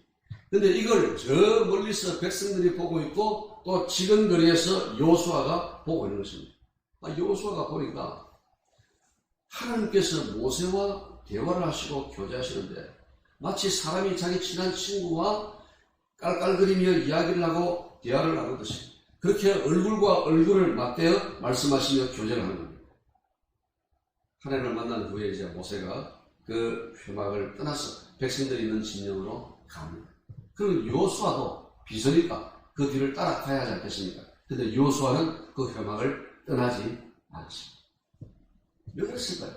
S3: 근데 이걸 저 멀리서 백성들이 보고 있고 또 지근거리에서 여호수아가 보고 있는 것입니다. 여호수아가 보니까 하나님께서 모세와 대화를 하시고 교제하시는데 마치 사람이 자기 친한 친구와 깔깔거리며 이야기를 하고 대화를 나누듯이 그렇게 얼굴과 얼굴을 맞대어 말씀하시며 교제를 하는 겁니다. 하나님을 만난 후에 이제 모세가 그 회막을 떠나서 백성들이 있는 진영으로 갑니다. 그럼 여호수아도 비서니까 그 뒤를 따라가야 하지 않겠습니까? 그런데 여호수아는 그 회막을 떠나지 않습니다. 왜 그랬을까요?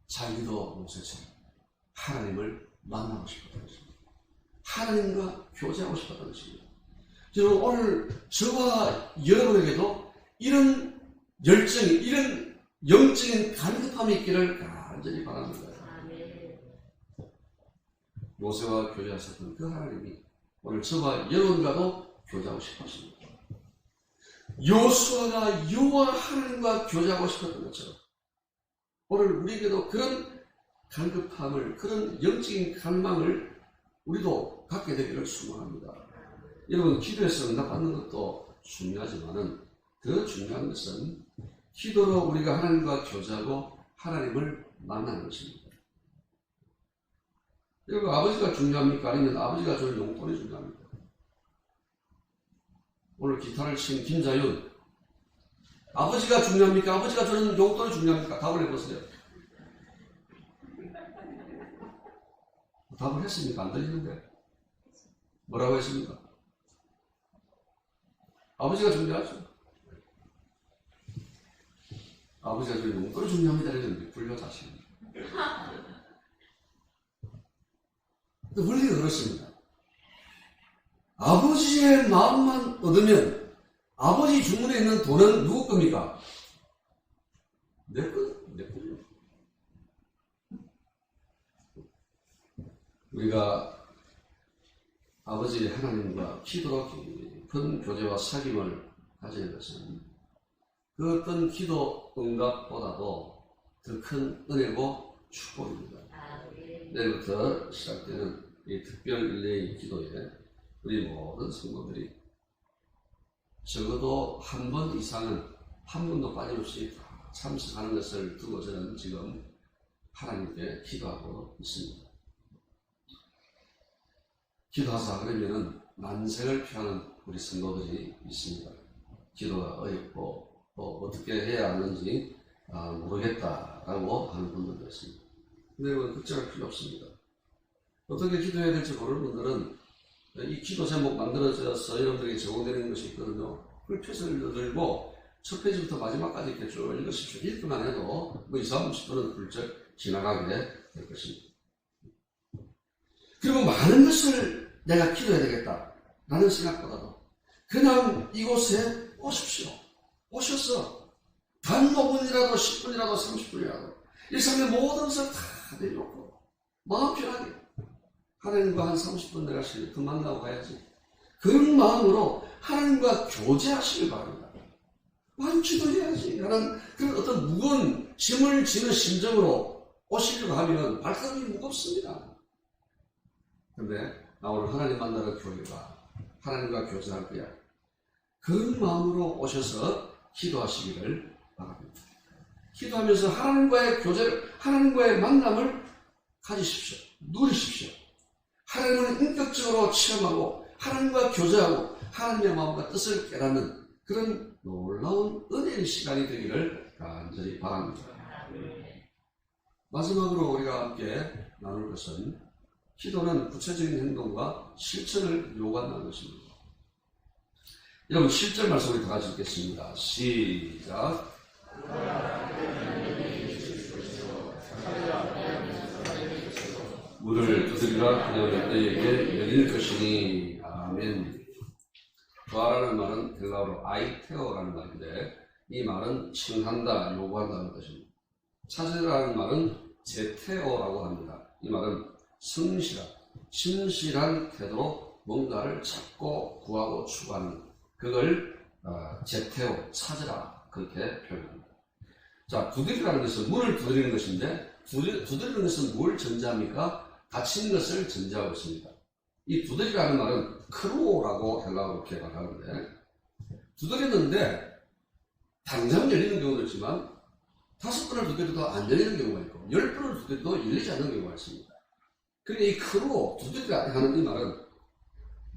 S3: 자기도 모세처럼 하나님을 만나고 싶었던 것입니다. 하나님과 교제하고 싶었던 것입니다. 저는 오늘 저와 여러분에게도 이런 열정이, 이런 영적인 간급함이 있기를 간절히 바랍니다. 모세와 교제하셨던 그 하나님이 오늘 저와 여러분과도 교제하고 싶어 하십니다. 여호수아가 여호와 하나님과 교제하고 싶었던 것처럼 오늘 우리에게도 그런 간급함을, 그런 영적인 갈망을 우리도 갖게 되기를 소망합니다. 여러분, 기도에서 응답받는 것도 중요하지만은 더 중요한 것은 기도로 우리가 하나님과 교제하고 하나님을 만나는 것입니다. 여러분, 아버지가 중요합니까? 아니면 아버지가 주는 용돈이 중요합니까? 오늘 기타를 친 김자윤, 아버지가 중요합니까? 아버지가 주는 용돈이 중요합니까? 답을 해보세요. 답을 했습니까? 안 들리는데. 뭐라고 했습니까? 아버지가 중요하죠. 아버지가 주는 용돈이 중요합니다. 이랬는데 불려 자십니다. 원리가 그렇습니다. 아버지의 마음만 얻으면 아버지 주문에 있는 돈은 누구 겁니까? 내 거요. 우리가 아버지 하나님과 기도로 깊은 교제와 사귐을 가지는 것은 그 어떤 기도 응답보다도 더 큰 은혜고 축복입니다. 내일부터 시작되는 이 특별 릴레이 기도에 우리 모든 성도들이 적어도 한 번 이상은 한 번도 빠짐없이 참석하는 것을 두고 저는 지금 하나님께 기도하고 있습니다. 기도하자 그러면은 난색을 표하는 우리 성도들이 있습니다. 기도가 어렵고 어떻게 해야 하는지 모르겠다라고 하는 분들도 있습니다. 근데 여러분, 걱정할 필요 없습니다. 어떻게 기도해야 될지 모르는 분들은 이 기도 제목 만들어져서 여러분들에게 제공되는 것이 있거든요. 그걸 표시를 들고 첫 페이지부터 마지막까지 이렇게 쭉 읽으십시오. 읽기만 해도 2, 30분은 훌쩍 지나가게 될 것입니다. 그리고 많은 것을 내가 기도해야 되겠다라는 생각보다도 그냥 이곳에 오십시오. 오셔서 단 5분이라도 10분이라도 30분이라도 일상의 모든 것을 다 내려놓고 마음 편하게 하나님과 한 30분 내가 더 만나고 가야지. 그런 마음으로 하나님과 교제하시길 바랍니다. 기도해야지 하는 그런 어떤 무거운 짐을 지는 심정으로 오시려고 하면 발걸음이 무겁습니다. 그런데 나 오늘 하나님 만나러 교회가 하나님과 교제할 거야. 그런 마음으로 오셔서 기도하시기를 바랍니다. 기도하면서 하나님과의 교제를, 하나님과의 만남을 가지십시오. 누리십시오. 하나님을 인격적으로 체험하고 하나님과 교제하고 하나님의 마음과 뜻을 깨닫는 그런 놀라운 은혜의 시간이 되기를 간절히 바랍니다. 마지막으로 우리가 함께 나눌 것은 기도는 구체적인 행동과 실천을 요구한다는 것입니다. 여러분 7절 말씀 우리 다 같이 읽겠습니다. 시작. 문을 두드리라 그녀는 너희에게 열릴 것이니. 아멘. 구하라는 말은 헬라어로 아이테어라는 말인데 이 말은 청한다, 요구한다는 것입니다. 찾으라는 말은 제테어라고 합니다. 이 말은 성실한, 신실한 태도로 뭔가를 찾고 구하고 추구하는 그걸 제테오, 찾으라 그렇게 표현합니다. 자, 두드리라는 것은 문을 두드리는 것인데 두드리는 것은 뭘 전제합니까? 닫힌 것을 전제하고 있습니다. 이 두드리라는 말은 크로라고 헬라어로 개발하는데 두드렸는데 당장 열리는 경우도 있지만 5번을 두드려도 안 열리는 경우가 있고 10번을 두드려도 열리지 않는 경우가 있습니다. 그러니까 이 크로, 두드리라 하는 이 말은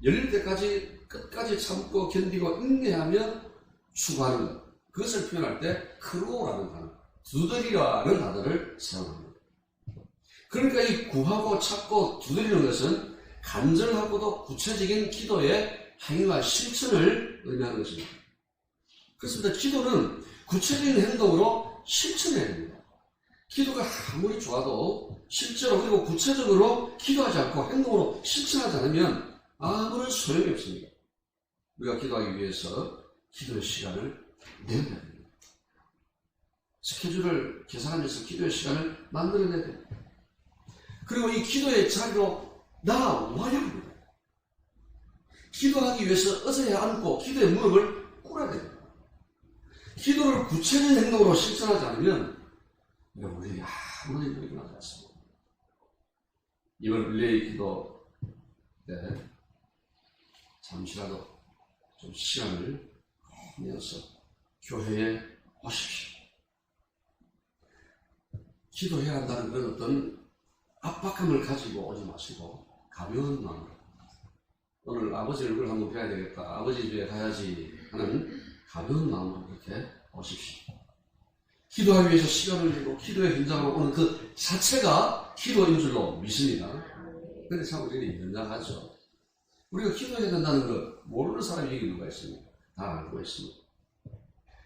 S3: 열릴 때까지 끝까지 참고 견디고 인내하며 추구하는 것, 그것을 표현할 때 크로라는 단어, 두드리라는 단어를 사용합니다. 그러니까 이 구하고 찾고 두드리는 것은 간절하고도 구체적인 기도의 행위와 실천을 의미하는 것입니다. 그렇습니다. 기도는 구체적인 행동으로 실천해야 됩니다. 기도가 아무리 좋아도 실제로 그리고 구체적으로 기도하지 않고 행동으로 실천하지 않으면 아무런 소용이 없습니다. 우리가 기도하기 위해서 기도의 시간을 내야 됩니다. 스케줄을 계산하면서 기도의 시간을 만들어내야 됩니다. 그리고 이 기도의 자리로 나와야 합니다. 기도하기 위해서 의자에 앉고 기도의 무릎을 꿇어야 됩니다. 기도를 구체적인 행동으로 실천하지 않으면 우리 아무런 일도 일어나지 않습니다. 이번 릴레이 기도 때 잠시라도 좀 시간을 내어서 교회에 오십시오. 기도해야 한다는 그런 어떤 압박감을 가지고 오지 마시고 가벼운 마음으로 오늘 아버지 얼굴 한번 뵈야 되겠다, 아버지 집에 가야지 하는 가벼운 마음으로 그렇게 오십시오. 기도하기 위해서 시간을 내고 기도의 현장으로 오는 그 자체가 기도인 줄로 믿습니다. 그런데 참 우리는 연약하죠. 우리가 기도해야 된다는 걸 모르는 사람이 여기 누가 있습니까? 다 알고 있습니다.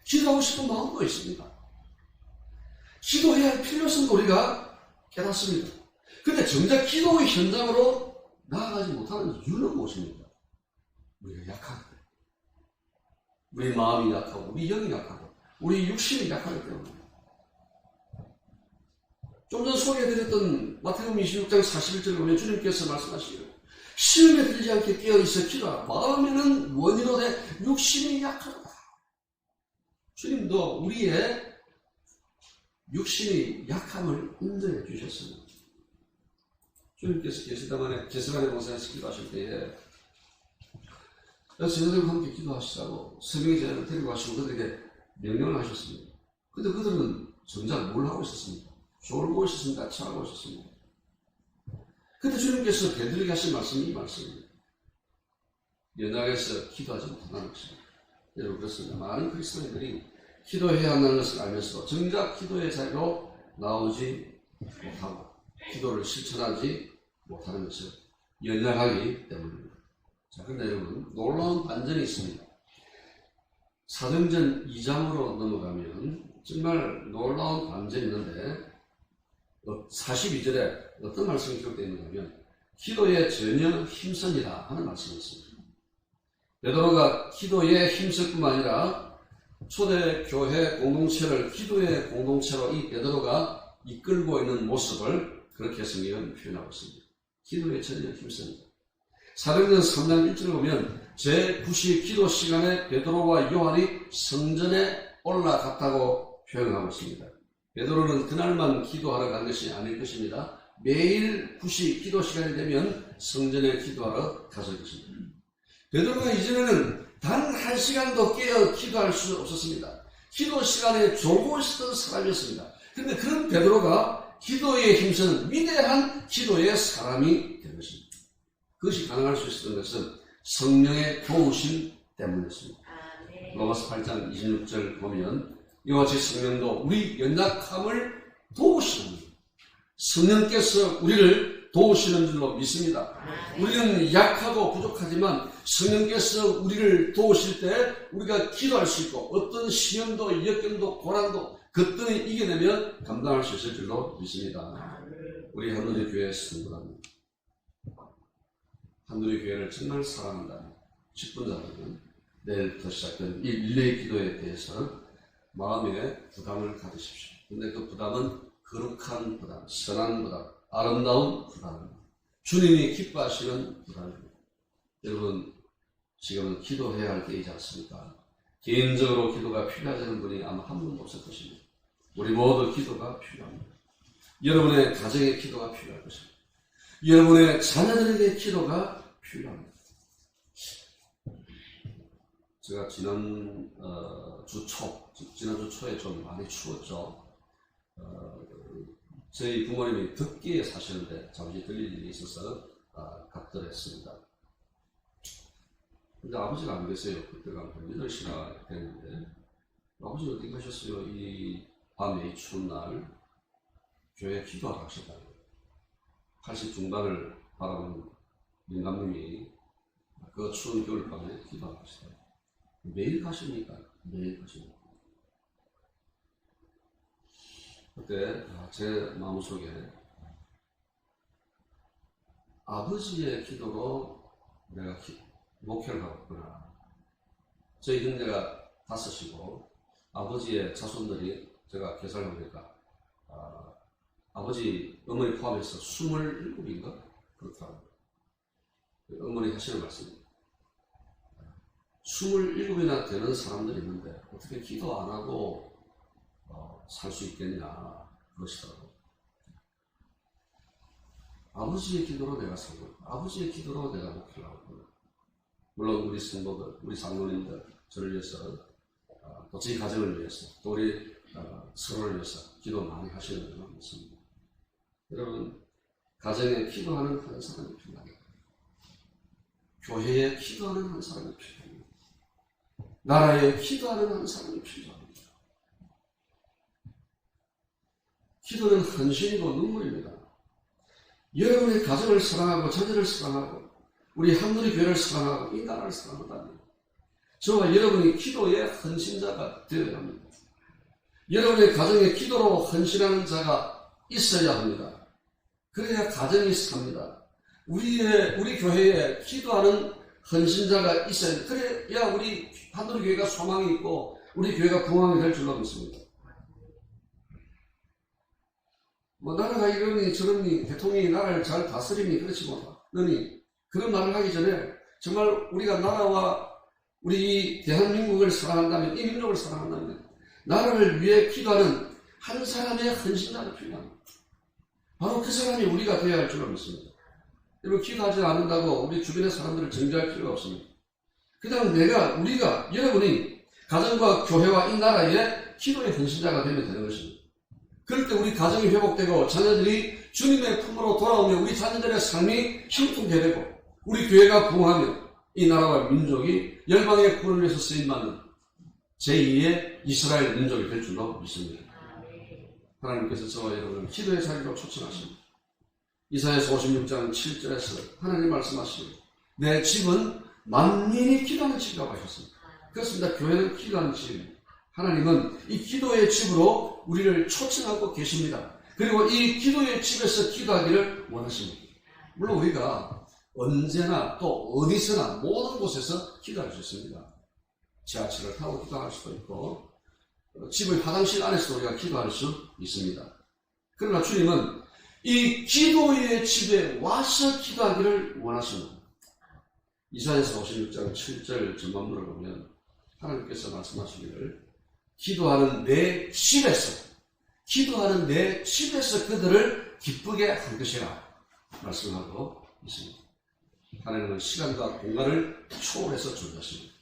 S3: 기도하고 싶은 마음도 있습니다. 기도해야 할 필요성도 우리가 깨닫습니다. 그런데 정작 기도의 현장으로 나아가지 못하는 이유는 무엇입니까? 우리가 약하기 때문에. 우리 마음이 약하고 우리 영이 약하고 우리 육신이 약하기 때문에. 좀 전 소개해드렸던 마태복음 26장 41절을 보면 주님께서 말씀하시기를 시험에 들지 않게 깨어있어 기도하라. 마음에는 원이로되 육신이 약하다. 주님도 우리의 육신이 약함을 인정해 주셨습니다. 주님께서 게세마네 동산에서 기도하실 때에 제자들과 함께 기도하시라고 새벽에 제자들을 데리고 가시고 그들에게 명령을 하셨습니다. 근데 그들은 정작 뭘 하고 있었습니까? 졸고 있었습니다. 취하고 있었습니다. 근데 주님께서 베드로에게 하신 말씀이 이 말씀입니다. 연약해서 기도하지 못한다는 것입니다. 여러분 그렇습니다. 많은 그리스도인들이 기도해야 한다는 것을 알면서도 정작 기도의 자리로 나오지 못하고 기도를 실천하지 못하는 것을 연약하기 때문입니다. 자, 그런데 여러분 놀라운 반전이 있습니다. 사도행전 2장으로 넘어가면 정말 놀라운 반전이 있는데 42절에 어떤 말씀이 기록되어 있는가 하면 기도에 전혀 힘쓰니라 하는 말씀이 있습니다. 베드로가 기도에 힘쓸 뿐만 아니라 초대교회 공동체를 기도의 공동체로 이 베드로가 이끌고 있는 모습을 그렇게 성경은 표현하고 있습니다. 기도에 전혀 힘씁니다. 사도행전 3장 1절을 보면 제9시 기도 시간에 베드로와 요한이 성전에 올라갔다고 표현하고 있습니다. 베드로는 그날만 기도하러 간 것이 아닐 것입니다. 매일 9시 기도 시간이 되면 성전에 기도하러 갔을 것입니다. 베드로가 이전에는 단 1시간도 깨어 기도할 수 없었습니다. 기도 시간에 졸고 있었던 사람이었습니다. 그런데 그런 베드로가 기도에 힘쓰는 위대한 기도의 사람이 된 것입니다. 그것이 가능할 수 있었던 것은 성령의 도우심 때문이었습니다. 로마서 8장 26절 보면 이와 같이 성령도 우리 연약함을 도우시는 성령께서 우리를 도우시는 줄로 믿습니다. 우리는 약하고 부족하지만 성령께서 우리를 도우실 때 우리가 기도할 수 있고 어떤 시련도 역경도 고난도 그때는 이겨내면 감당할 수 있을 줄로 믿습니다. 우리 한누리 교회 성도라면 한누리 교회를 정말 사랑한다면 10분 전에는 내일부터 시작된 이 릴레이 기도에 대해서 마음에 부담을 가지십시오. 근데 그 부담은 거룩한 부담, 선한 부담, 아름다운 부담, 주님이 기뻐하시는 부담입니다. 여러분, 지금은 기도해야 할 때이지 않습니까? 개인적으로 기도가 필요하다는 분이 아마 한 분도 없을 것입니다. 우리 모두 기도가 필요합니다. 여러분의 가정의 기도가 필요할 것입니다. 여러분의 자녀들에게 기도가 필요합니다. 제가 지난주 초에 좀 많이 추웠죠. 저희 부모님이 덕기에 사시는데 잠시 들릴 일이 있어서 갔더랬습니다. 근데 아버지가 안 계세요. 그때가 8시나 됐는데 아버지 어디 가셨어요? 이 밤에 이 추운 날 교회에 기도하러 가셨다고. 80 중반을 바라보는 민감님이 그 추운 겨울밤에 기도하러 가셨다고. 매일 가십니까? 매일 가십니까? 그때 제 마음속에 아버지의 기도로 내가 목회를 하고 있구나. 저희 형제가 5이고 아버지의 자손들이 제가 계산을 해보니까 아버지 어머니 포함해서 27인가? 그렇더라고요. 어머니 하시는 말씀입니다. 27이나 되는 사람들이 있는데 어떻게 기도 안 하고 살 수 있겠냐 그러시더라고요. 아버지의 기도로 내가 살고 있고 아버지의 기도로 내가 목표를 하고 있고 물론 우리 성도들, 우리 장로님들 저를 위해서 또 저희 가정을 위해서 또 우리 서로를 위해서 기도 많이 하시는 줄로 믿습니다. 여러분 가정에 기도하는 한 사람이 필요합니다. 교회에 기도하는 한 사람이 필요합니다. 나라에 기도하는 한 사람이 필요합니다. 기도는 헌신이고 눈물입니다. 여러분의 가정을 사랑하고 자녀를 사랑하고 우리 한누리 교회를 사랑하고 이 나라를 사랑한다면 저와 여러분이 기도의 헌신자가 되어야 합니다. 여러분의 가정에 기도로 헌신하는 자가 있어야 합니다. 그래야 가정이 삽니다. 우리 교회에 기도하는 헌신자가 있어야 합니다. 그래야 우리 한누리 교회가 소망이 있고 우리 교회가 부흥이 될 줄로 믿습니다. 나라가 이러니 저러니 대통령이 나라를 잘 다스리니 그렇지 못하니 그런 말을 하기 전에 정말 우리가 나라와 우리 대한민국을 사랑한다면 이 민족을 사랑한다면 나라를 위해 기도하는 한 사람의 헌신자가 필요합니다. 바로 그 사람이 우리가 되어야 할 줄로 믿습니다. 여러분 기도하지 않는다고 우리 주변의 사람들을 정죄할 필요가 없습니다. 그냥 우리가 여러분이 가정과 교회와 이 나라의 기도의 헌신자가 되면 되는 것입니다. 그럴 때 우리 가정이 회복되고 자녀들이 주님의 품으로 돌아오면 우리 자녀들의 삶이 형통되게 되고 우리 교회가 부흥하면 이 나라와 민족이 열방의 구원을 위해서 쓰임받는 제2의 이스라엘 민족이 될 줄로 믿습니다. 하나님께서 저와 여러분을 기도의 자리로 초청하십니다. 이사야서 56장 7절에서 하나님 말씀하십니다. 내 집은 만민이 기도하는 집이라고 하셨습니다. 그렇습니다. 교회는 기도하는 집입니다. 하나님은 이 기도의 집으로 우리를 초청하고 계십니다. 그리고 이 기도의 집에서 기도하기를 원하십니다. 물론 우리가 언제나 또 어디서나 모든 곳에서 기도할 수 있습니다. 지하철을 타고 기도할 수도 있고 집의 화장실 안에서 우리가 기도할 수 있습니다. 그러나 주님은 이 기도의 집에 와서 기도하기를 원하십니다. 이사야서 56장 7절 전반부를 보면 하나님께서 말씀하시기를 기도하는 내 집에서 기도하는 내 집에서 그들을 기쁘게 할 것이라 말씀하고 있습니다. 하나님은 시간과 공간을 초월해서 존재하십니다.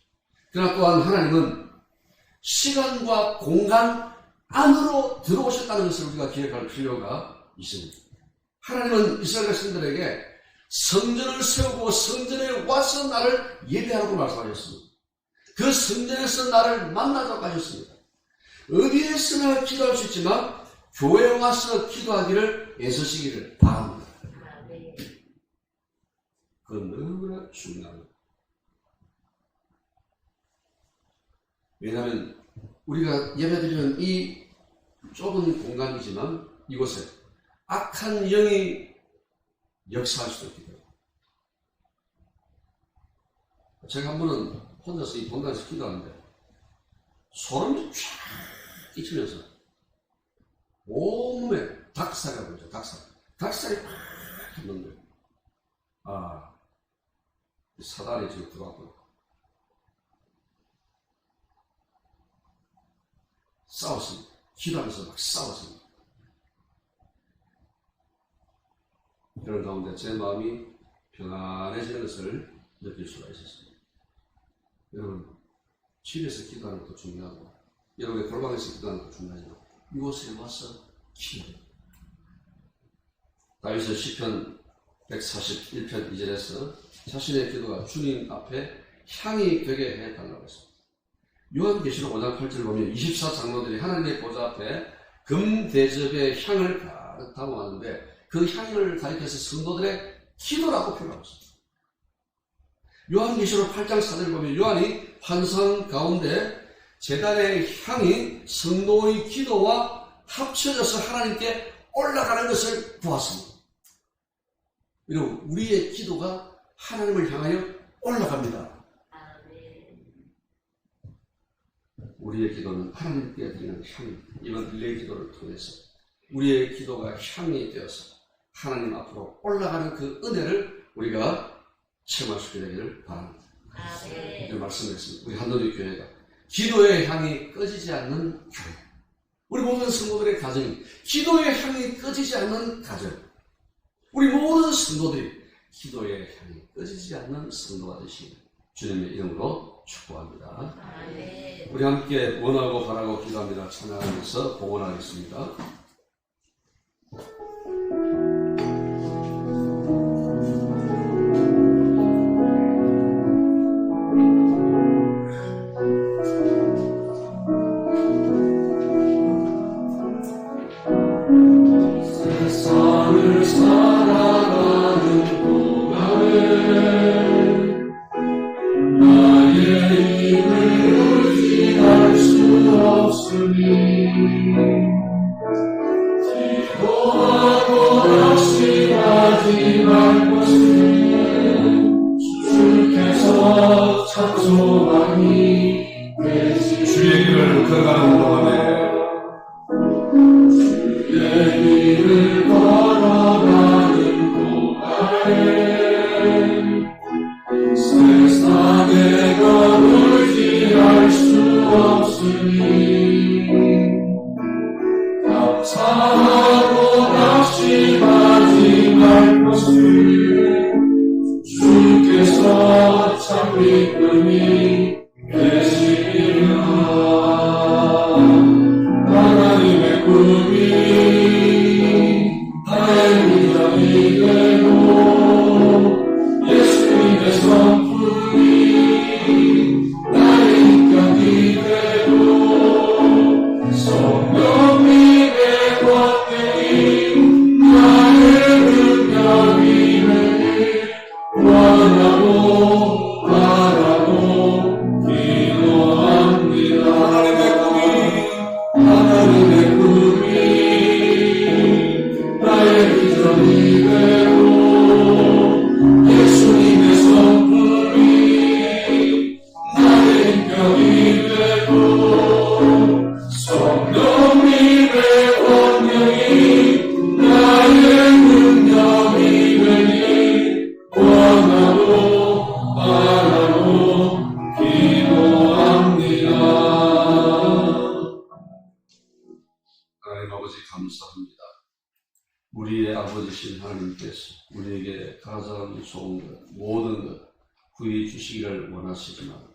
S3: 그러나 또한 하나님은 시간과 공간 안으로 들어오셨다는 것을 우리가 기억할 필요가 있습니다. 하나님은 이스라엘 백성들에게 성전을 세우고 성전에 와서 나를 예배하라고 말씀하셨습니다. 그 성전에서 나를 만나자고 하셨습니다. 어디에서나 기도할 수 있지만 교회에 와서 기도하기를 애쓰시기를 바랍니다. 그건 너무나 중요합니다. 왜냐하면 우리가 예배드리는 이 좁은 공간이지만 이곳에 악한 영이 역사할 수도 있기 때문에 제가 한 번은 혼자서 이 공간에서 기도하는데 소름이 쫙 끼치면서 온몸에 닭살이라고 그러죠. 닭살이 팍 했는데 사단이 지금 들어왔고 싸웠습니다. 기도하면서 막 싸웠습니다. 그런 가운데 제 마음이 평안해지는 것을 느낄 수가 있었습니다. 여러분, 집에서 기도하는 것도 중요하고 여러분의 골방에서 기도하는 것도 중요하지만 이곳에 와서 기도해요. 다윗은 시편 141편 2절에서 자신의 기도가 주님 앞에 향이 되게 해달라고 했습니다. 요한계시록 5장 8절을 보면 24장로들이 하나님의 보좌 앞에 금대접의 향을 가득 담아왔는데 그 향을 가리켜서 성도들의 기도라고 표현하고 있습니다. 요한계시록 8장 4절을 보면 요한이 환상 가운데 제단의 향이 성도의 기도와 합쳐져서 하나님께 올라가는 것을 보았습니다. 여러분, 우리의 기도가 하나님을 향하여 올라갑니다. 우리의 기도는 하나님께 드리는 향입니다. 이번 릴레이 기도를 통해서 우리의 기도가 향이 되어서 하나님 앞으로 올라가는 그 은혜를 우리가 체험할 수 있게 되기를 바랍니다. 이런 말씀드렸습니다. 우리 한도리 교회가 기도의 향이 꺼지지 않는 교회. 우리 모든 성도들의 가정이 기도의 향이 꺼지지 않는 가정. 우리 모든 성도들이 기도의 향이 꺼지지 않는 성도가 되시길 주님의 이름으로 축복합니다. 우리 함께 원하고 바라고 기도합니다. 찬양하면서 봉헌하겠습니다.
S2: 세상을 살아가는 동안에 나의 힘을 의지할 수 없으니 기도하고 낙심하지 말 것을 주께서 찬송하니
S3: 주의 길을 걸어가는 동안에
S2: 주의 길을 걸어가는 동안에 세상에 것 의지할 수 없으니 감사하고 낙심하지 말 것을 주께서 참 이끌미 계시리라. 하나님의 꿈이 나의 미련이 되고 예수님의 성품이 나의 인격이 되고 성령님의 권능이 나의 능력이 되길 원하고 바라고
S3: 우리의 아버지신 하나님께서 우리에게 가장 좋은 것, 모든 것 구해 주시기를 원하시지만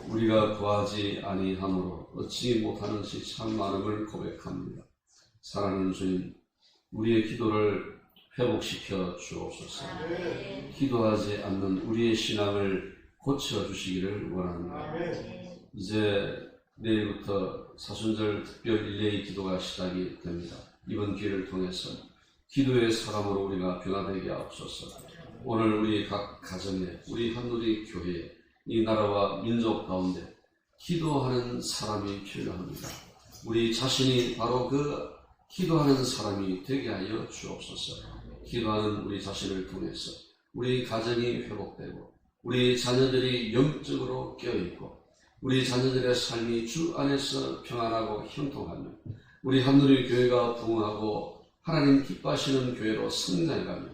S3: 우리가 구하지 아니함으로 얻지 못하는 것이 참 많음을 고백합니다. 사랑하는 주님, 우리의 기도를 회복시켜 주옵소서. 기도하지 않는 우리의 신앙을 고쳐주시기를 원합니다. 이제 내일부터 사순절 특별 릴레이 기도가 시작이 됩니다. 이번 기회를 통해서 기도의 사람으로 우리가 변화되게 하옵소서. 오늘 우리 각 가정에, 우리 한누리 교회에, 이 나라와 민족 가운데 기도하는 사람이 필요합니다. 우리 자신이 바로 그 기도하는 사람이 되게 하여 주옵소서. 기도하는 우리 자신을 통해서 우리 가정이 회복되고 우리 자녀들이 영적으로 깨어있고 우리 자녀들의 삶이 주 안에서 평안하고 형통하며 우리 한누리 교회가 부흥하고 하나님 기뻐하시는 교회로 성장해가며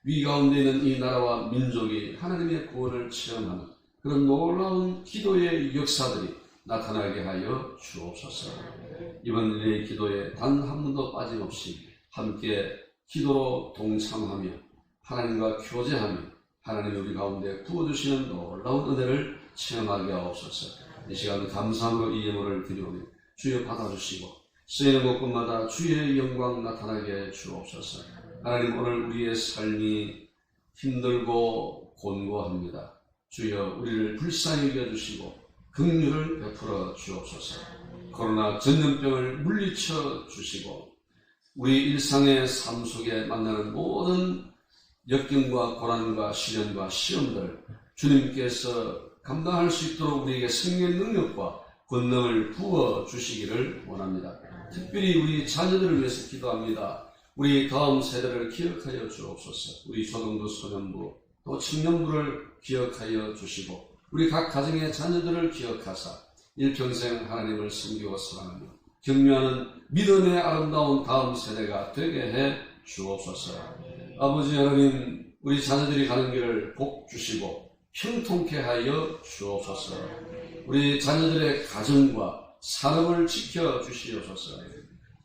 S3: 위 가운데 있는 이 나라와 민족이 하나님의 구원을 체험하는 그런 놀라운 기도의 역사들이 나타나게 하여 주옵소서. 이번 릴레이 기도에 단 한 번도 빠짐없이 함께 기도로 동참하며 하나님과 교제하며 하나님이 우리 가운데 부어주시는 놀라운 은혜를 체험하게 하옵소서. 이 시간 감사함으로 이 예물을 드리오니 주여 받아주시고 쓰이는 곳곳마다 주의 영광 나타나게 주옵소서. 하나님, 오늘 우리의 삶이 힘들고 곤고합니다. 주여 우리를 불쌍히 여겨주시고 긍휼을 베풀어 주옵소서. 코로나 전염병을 물리쳐 주시고 우리 일상의 삶 속에 만나는 모든 역경과 고난과 시련과 시험들 주님께서 감당할 수 있도록 우리에게 생명의 능력과 권능을 부어 주시기를 원합니다. 특별히 우리 자녀들을 위해서 기도합니다. 우리 다음 세대를 기억하여 주옵소서. 우리 초등부, 소년부, 또 청년부를 기억하여 주시고 우리 각 가정의 자녀들을 기억하사 일평생 하나님을 섬기고 사랑하며 격려하는 믿음의 아름다운 다음 세대가 되게 해 주옵소서. 아버지 하나님, 우리 자녀들이 가는 길을 복 주시고 형통케 하여 주옵소서. 우리 자녀들의 가정과 산업을 지켜 주시옵소서.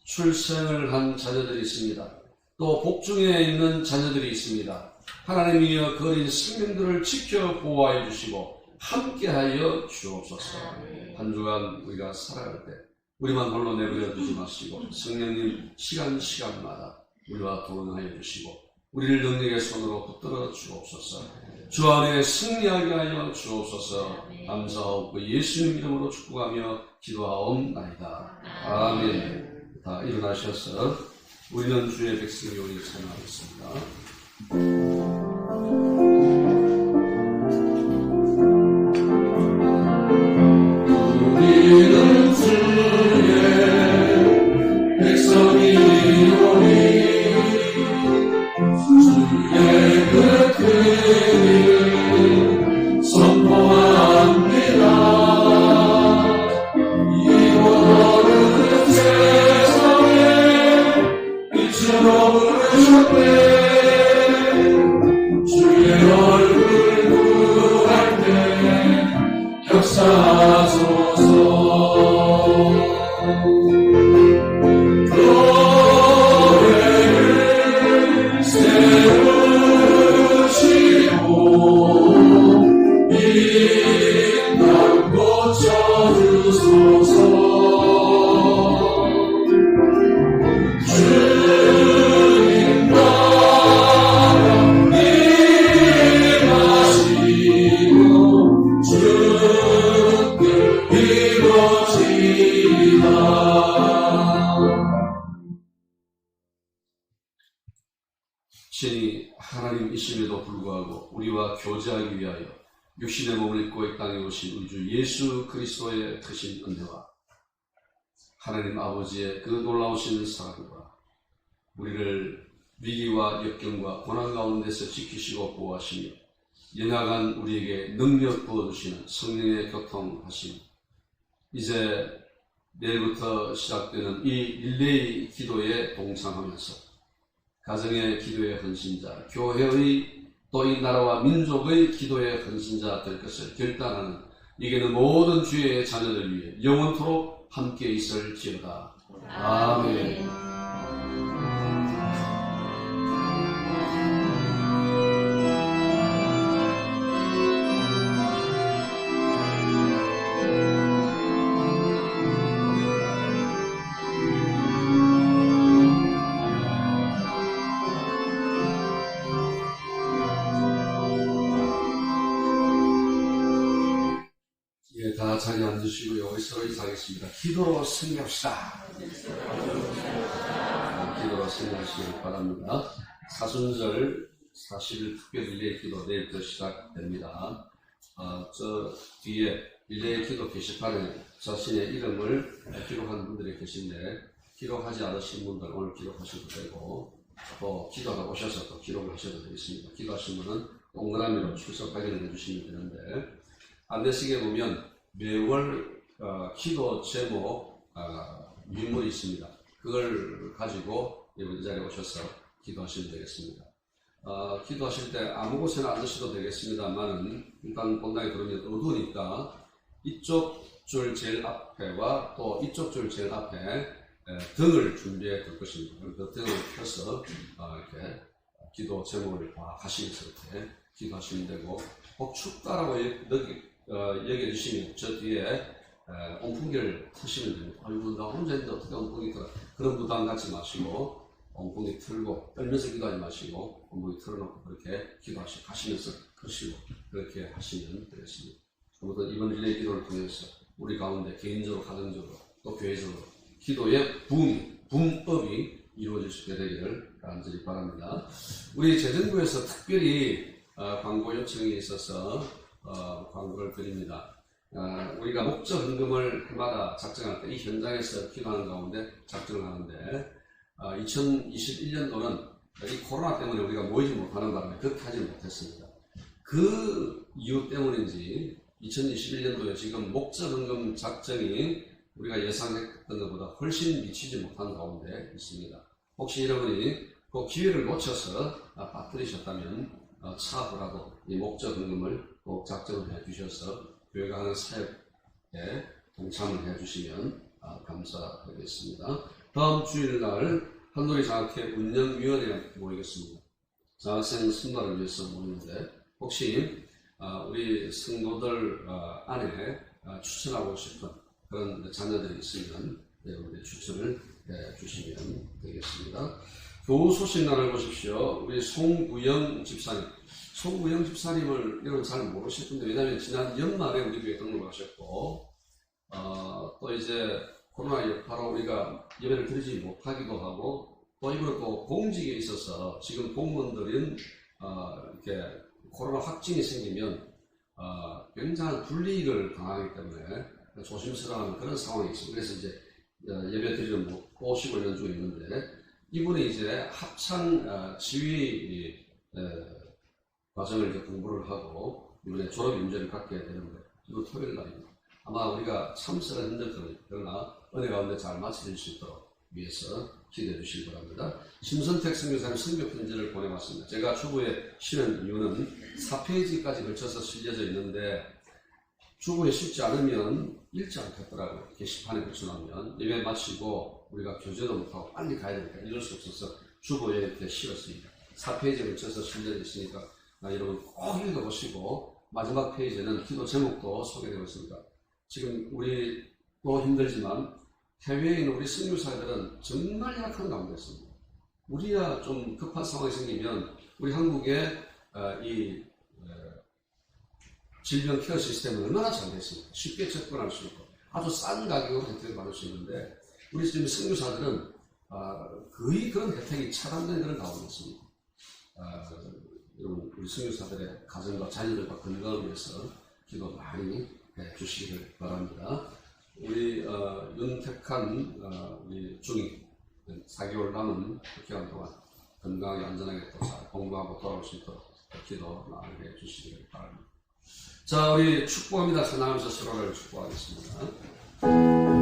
S3: 출생을 한 자녀들이 있습니다. 또 복중에 있는 자녀들이 있습니다. 하나님이여 그 어린 생명들을 지켜 보호하여 주시고 함께하여 주옵소서. 한 주간 우리가 살아갈 때 우리만 홀로 내버려 두지 마시고 성령님 시간마다 우리와 동행하여 주시고 우리를 능력의 손으로 붙들어 주옵소서. 주 안에 승리하게 하여 주옵소서. 감사하고 예수님 이름으로 축복하며 기도하옵나이다. 아멘. 다 일어나셔서 우리는 주의 백성이 오니 찬양하겠습니다.
S2: 우리는 주의 백성이 오니 주의 그 뜻을 선포합니다. 이곳은 세상에 빛으로 부르셨네. 주의 얼굴 구할 때 역사하소서. 교회를 세우시고 이 땅 고쳐주소서. 주님 나라 임하시고 주께 이루어지리라.
S3: 신이 하나님이심에도 불구하고 우리와 교제하기 위하여 육신의 몸을 입고 이 땅에 오신 우리 주 예수 그리스도의 크신 은혜와 하나님 아버지의 그 놀라우신 사랑과 우리를 위기와 역경과 고난 가운데서 지키시고 보호하시며 연약한 우리에게 능력 부어주시는 성령의 교통하심, 이제 내일부터 시작되는 이 릴레이 기도에 동참하면서 가정의 기도의 헌신자, 교회의 또 이 나라와 민족의 기도의 헌신자 될 것을 결단하는 이게는 모든 주의 자녀들 위해 영원토록 함께 있을지어다. 아멘. 다 자리 앉으시고요. 우리 서로 인사하겠습니다. 기도로 승리합시다. 기도로 승리하시길 바랍니다. 사순절 40일 특별 릴레이 기도 내일부터 시작됩니다. 저 뒤에 릴레이 기도 게시판에 자신의 이름을 기록한 분들이 계신데 기록하지 않으신 분들 오늘 기록하셔도 되고 또 기도하다 오셔서 또 기록을 하셔도 되겠습니다. 기도하신 분은 동그라미로 출석 확인을 해주시면 되는데 안내식에 보면 매월 기도 제목 윗물이 있습니다. 그걸 가지고 이 자리에 오셔서 기도하시면 되겠습니다. 기도하실 때 아무 곳에나 앉으셔도 되겠습니다만 일단 본당에 들어오면 어두우니까 이쪽 줄 제일 앞에와 또 이쪽 줄 제일 앞에 등을 준비해 둘 것입니다. 그 등을 펴서 이렇게 기도 제목을 하시면서 이렇게 기도하시면 되고 꼭 춥다라고 여겨주시면 저 뒤에 온풍기를 트시면 됩니다. 아이고 나 혼자 있는데 어떻게 온풍기 틀어. 그런 부담 갖지 마시고 온풍기 틀고 떨면서 기도하지 마시고 온풍기 틀어놓고 그렇게 기도하시면서 크시고 그렇게 하시면 되겠습니다. 아무튼 이번 릴레이 기도를 통해서 우리 가운데 개인적으로 가정적으로 또 교회적으로 기도의 붐업이 이루어질 수 있게 되기를 간절히 바랍니다. 우리 재정부에서 특별히 광고 요청이 있어서 광고를 드립니다. 우리가 목적 헌금을 해마다 작정할 때 이 현장에서 기도하는 가운데 작정을 하는데 2021년도는 이 코로나 때문에 우리가 모이지 못하는 바람에 그렇게 하지 못했습니다. 그 이유 때문인지 2021년도에 지금 목적 헌금 작정이 우리가 예상했던 것보다 훨씬 미치지 못한 가운데 있습니다. 혹시 여러분이 그 기회를 놓쳐서 빠뜨리셨다면 차후라도 이 목적 헌금을 꼭 작정을 해 주셔서 교회가 하는 사역에 동참을 해 주시면 감사하겠습니다. 다음 주일날 한누리 장학회 운영위원회가 모이겠습니다. 장학생 승마를 위해서 모이는데 혹시 우리 성도들 안에 추천하고 싶은 그런 자녀들이 있으면 여러분들 추천을 해 주시면 되겠습니다. 교우 소식란을 보십시오. 우리 송구영 집사님. 송구영 집사님을 여러분 잘 모르실 텐데 왜냐하면 지난 연말에 우리 교회에 등록하셨고 또 이제 코로나 여파로 우리가 예배를 드리지 못하기도 하고 또 이번에 또 공직에 있어서 지금 공무원들은 이렇게 코로나 확진이 생기면 굉장한 불이익을 당하기 때문에 조심스러운 그런 상황이 있습니다. 그래서 이제 예배 드리러 못 오시고 있는 중에 있는데 이분이 이제 합창 지휘 과정을 이제 공부를 하고 이번에 졸업 임전을 갖게 되는데 이번 토요일 날입니다. 아마 우리가 참으로 힘들 거니 그러나 은혜 가운데 잘 마칠 수 있도록 위해서 기대해 주시기 바랍니다. 심선택 선교사님 선교 편지를 보내왔습니다. 제가 초부에 실은 이유는 4페이지까지 걸쳐서 실려져 있는데 주부에 쉽지 않으면 읽지 않겠더라고요. 게시판에 붙여놓으면 예배 마치고 우리가 교제도 못하고 빨리 가야 되니까 이럴 수 없어서 주부에 이렇게 실었습니다. 4페이지에 걸쳐서 실려져 있으니까 여러분 꼭 읽어보시고 마지막 페이지에는 기도 제목도 소개되고 있습니다. 지금 우리도 힘들지만 해외에 있는 우리 선교사들은 정말 약한 가운데 있습니다. 우리야 좀 급한 상황이 생기면 우리 한국의 이 질병 케어 시스템은 얼마나 잘 됐습니까? 쉽게 접근할 수 있고 아주 싼 가격으로 혜택을 받을 수 있는데 우리 지금 선교사들은 거의 그런 혜택이 차단된 그런 가운데 있습니다. 여러분 우리 선교사들의 가정과 자녀들과 건강을 위해서 기도 많이 해주시기를 바랍니다. 우리 윤택한 우리 중이 4개월 남은 기간 동안 건강하게 안전하게 또 잘 공부하고 돌아올 수 있도록 기도 많이 해주시기를 바랍니다. 자, 우리 축복합니다. 선하면서 서로를 축복하겠습니다.